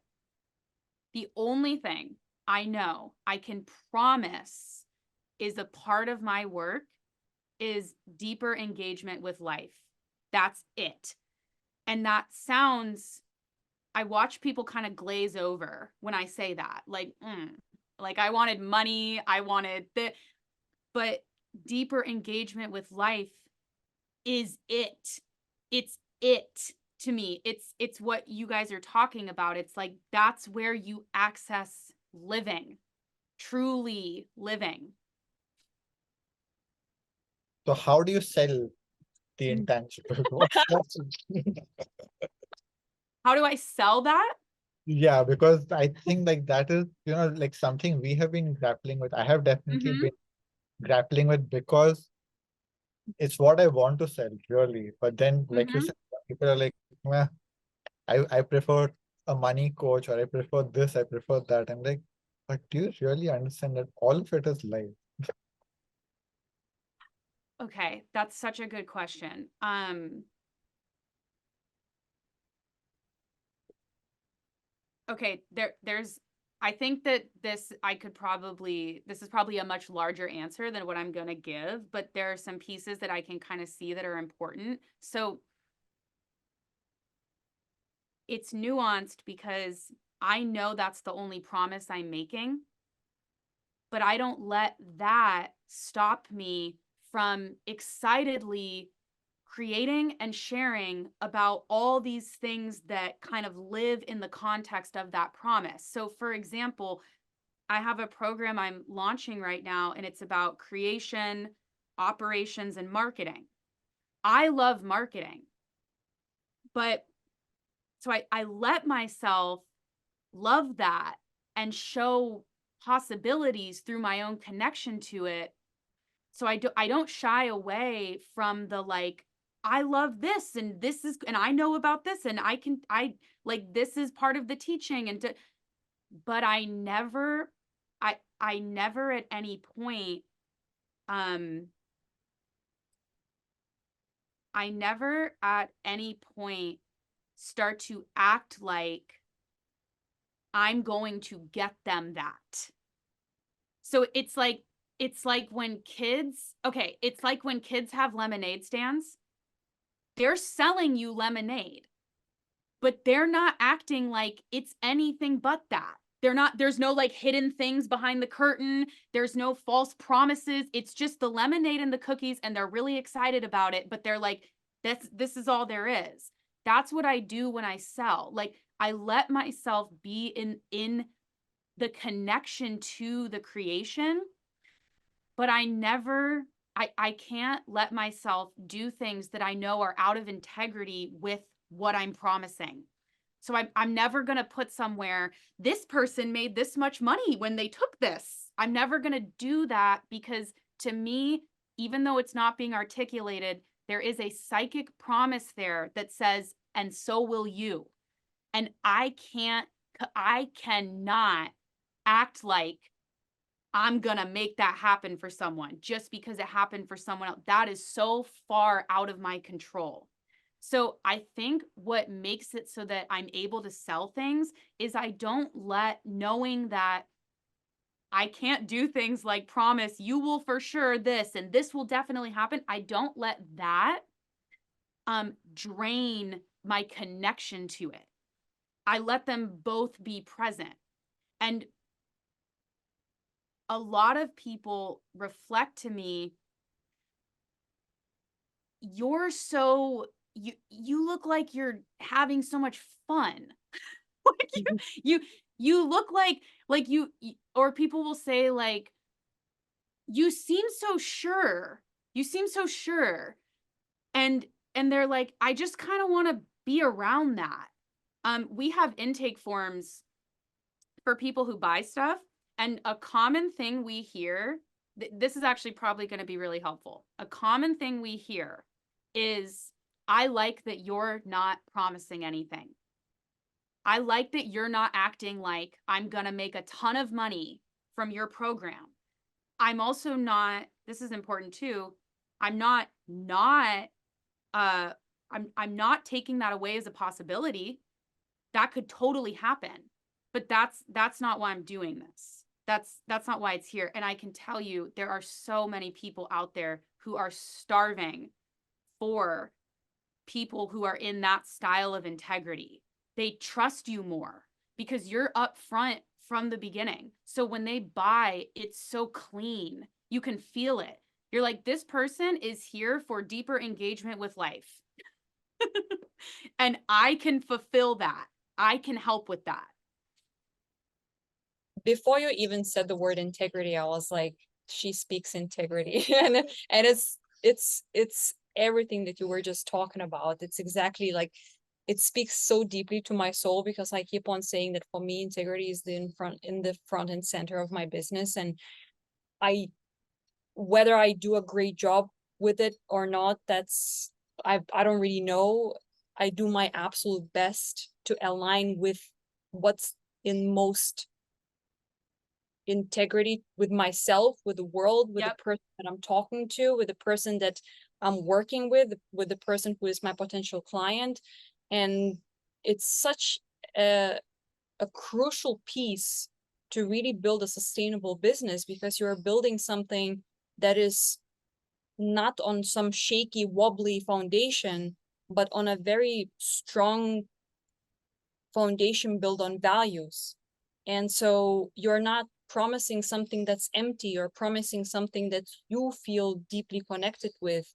the only thing I know I can promise is a part of my work is deeper engagement with life. That's it. And that sounds, I watch people kind of glaze over when I say that. Like I wanted money, I wanted that, but deeper engagement with life is it. It's it to me. It's what you guys are talking about. It's like, that's where you access living, truly living. So how do you sell the intangible? How do I sell that? Yeah, because I think like that is, like something we have been grappling with. I have definitely been grappling with because it's what I want to sell, really. But then, like you said, people are like, "Meh, I prefer a money coach, or I prefer this, I prefer that." I'm like, but do you really understand that all of it is life? Okay, that's such a good question. Okay, I think that this is probably a much larger answer than what I'm going to give, but there are some pieces that I can kind of see that are important. So it's nuanced because I know that's the only promise I'm making, but I don't let that stop me from excitedly creating and sharing about all these things that kind of live in the context of that promise. So for example, I have a program I'm launching right now, and it's about creation, operations, and marketing. I love marketing, but so I let myself love that and show possibilities through my own connection to it. So I don't shy away from the like, I love this, and this is, and I know about this, and I like, this is part of the teaching, but I never at any point, I never at any point start to act like I'm going to get them that. So it's like when kids, okay, it's like when kids have lemonade stands, they're selling you lemonade, but they're not acting like it's anything but that. There's no like hidden things behind the curtain. There's no false promises. It's just the lemonade and the cookies, and they're really excited about it, but they're like, this is all there is. That's what I do when I sell. Like, I let myself be in the connection to the creation, but I can't let myself do things that I know are out of integrity with what I'm promising. So I'm never going to put somewhere, this person made this much money when they took this. I'm never going to do that, because to me, even though it's not being articulated, there is a psychic promise there that says, and so will you. And I cannot act like I'm going to make that happen for someone just because it happened for someone else. That is so far out of my control. So I think what makes it so that I'm able to sell things is I don't let, knowing that I can't do things like promise you will for sure this and this will definitely happen. I don't let that drain my connection to it. I let them both be present. And a lot of people reflect to me, you look like you're having so much fun. Like you look like you, or people will say like, you seem so sure. And And they're like, I just kind of want to be around that. We have intake forms for people who buy stuff. And a common thing we hear, this is actually probably going to be really helpful. A common thing we hear is, I like that you're not promising anything. I like that you're not acting like I'm going to make a ton of money from your program. I'm also not, this is important too, I'm not taking that away as a possibility. That could totally happen. But that's not why I'm doing this. That's not why it's here. And I can tell you, there are so many people out there who are starving for people who are in that style of integrity. They trust you more because you're upfront from the beginning. So when they buy, it's so clean. You can feel it. You're like, this person is here for deeper engagement with life. And I can fulfill that. I can help with that. Before you even said the word integrity, I was like, she speaks integrity. and it's everything that you were just talking about. It's exactly like, it speaks so deeply to my soul, because I keep on saying that for me, integrity is in the front and center of my business. And whether I do a great job with it or not, I don't really know. I do my absolute best to align with what's in most integrity with myself, with the world, with the person that I'm talking to, with the person that I'm working with the person who is my potential client. And it's such a crucial piece to really build a sustainable business, because you're building something that is not on some shaky, wobbly foundation, but on a very strong foundation built on values. And so you're not promising something that's empty, or promising something that you feel deeply connected with.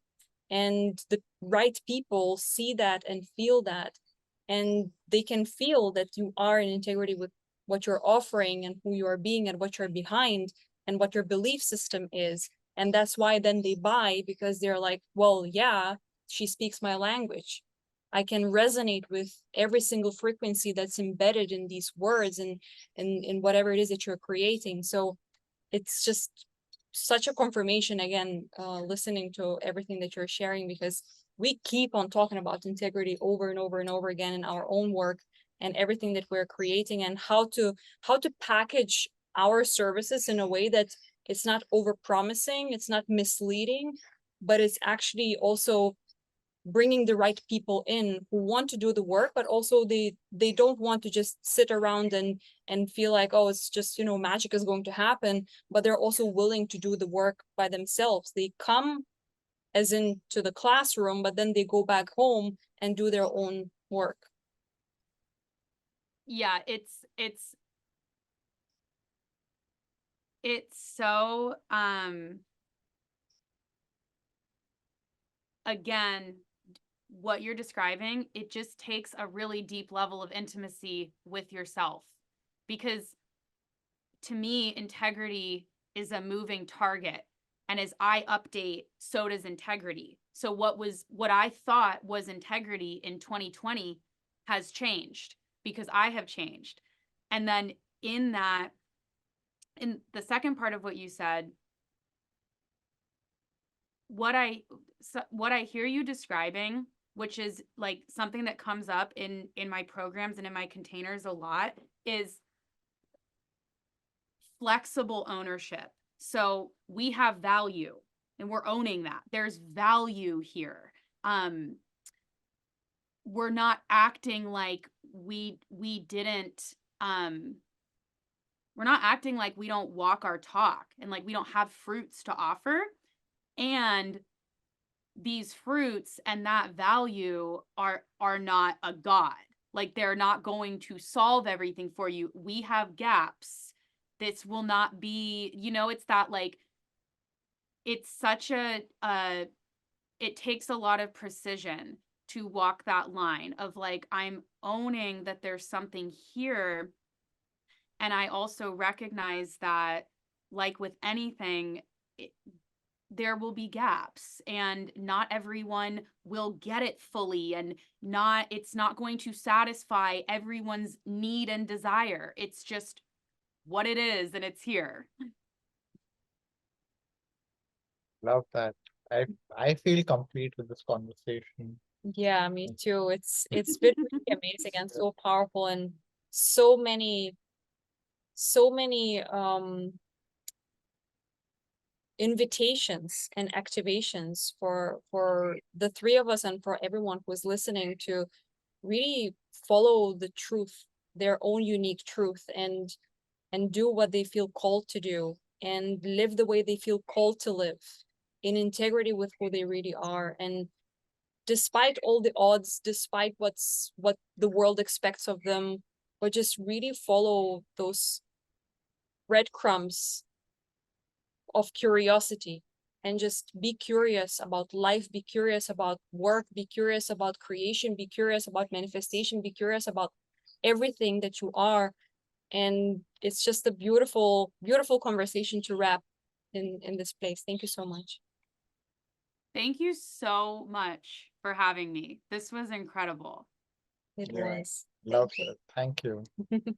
And the right people see that and feel that, and they can feel that you are in integrity with what you're offering and who you are being and what you're behind and what your belief system is. And that's why then they buy, because they're like, well, yeah, she speaks my language. I can resonate with every single frequency that's embedded in these words and in whatever it is that you're creating. So it's just such a confirmation, again, listening to everything that you're sharing, because we keep on talking about integrity over and over and over again in our own work and everything that we're creating, and how to package our services in a way that it's not over promising, it's not misleading, but it's actually also bringing the right people in who want to do the work, but also they don't want to just sit around and feel like, oh, it's just, magic is going to happen, but they're also willing to do the work by themselves. They come as into the classroom, but then they go back home and do their own work. Yeah, it's so again, what you're describing, it just takes a really deep level of intimacy with yourself, because to me, integrity is a moving target. And as I update, so does integrity. So what I thought was integrity in 2020 has changed, because I have changed. And then in the second part of what you said, what I hear you describing, which is like something that comes up in my programs and in my containers a lot, is flexible ownership. So we have value and we're owning that. There's value here. We're not acting like we didn't we're not acting like we don't walk our talk and like we don't have fruits to offer. And these fruits and that value are not a god. Like, they're not going to solve everything for you. We have gaps. This will not be, it's that, like, it's such it takes a lot of precision to walk that line of like, I'm owning that there's something here. And I also recognize that, like with anything, there will be gaps, and not everyone will get it fully, and it's not going to satisfy everyone's need and desire. It's just what it is, and it's here. Love that. I feel complete with this conversation. Yeah, me too. It's been really amazing and so powerful, and so many invitations and activations for the three of us and for everyone who's listening to really follow the truth, their own unique truth, and do what they feel called to do, and live the way they feel called to live, in integrity with who they really are. And despite all the odds, despite what the world expects of them, but just really follow those breadcrumbs of curiosity, and just be curious about life, be curious about work, be curious about creation, be curious about manifestation, be curious about everything that you are. And it's just a beautiful, beautiful conversation to wrap in this place. Thank you so much. Thank you so much for having me. This was incredible. It Yeah. was. Love Thank you. it. Thank you.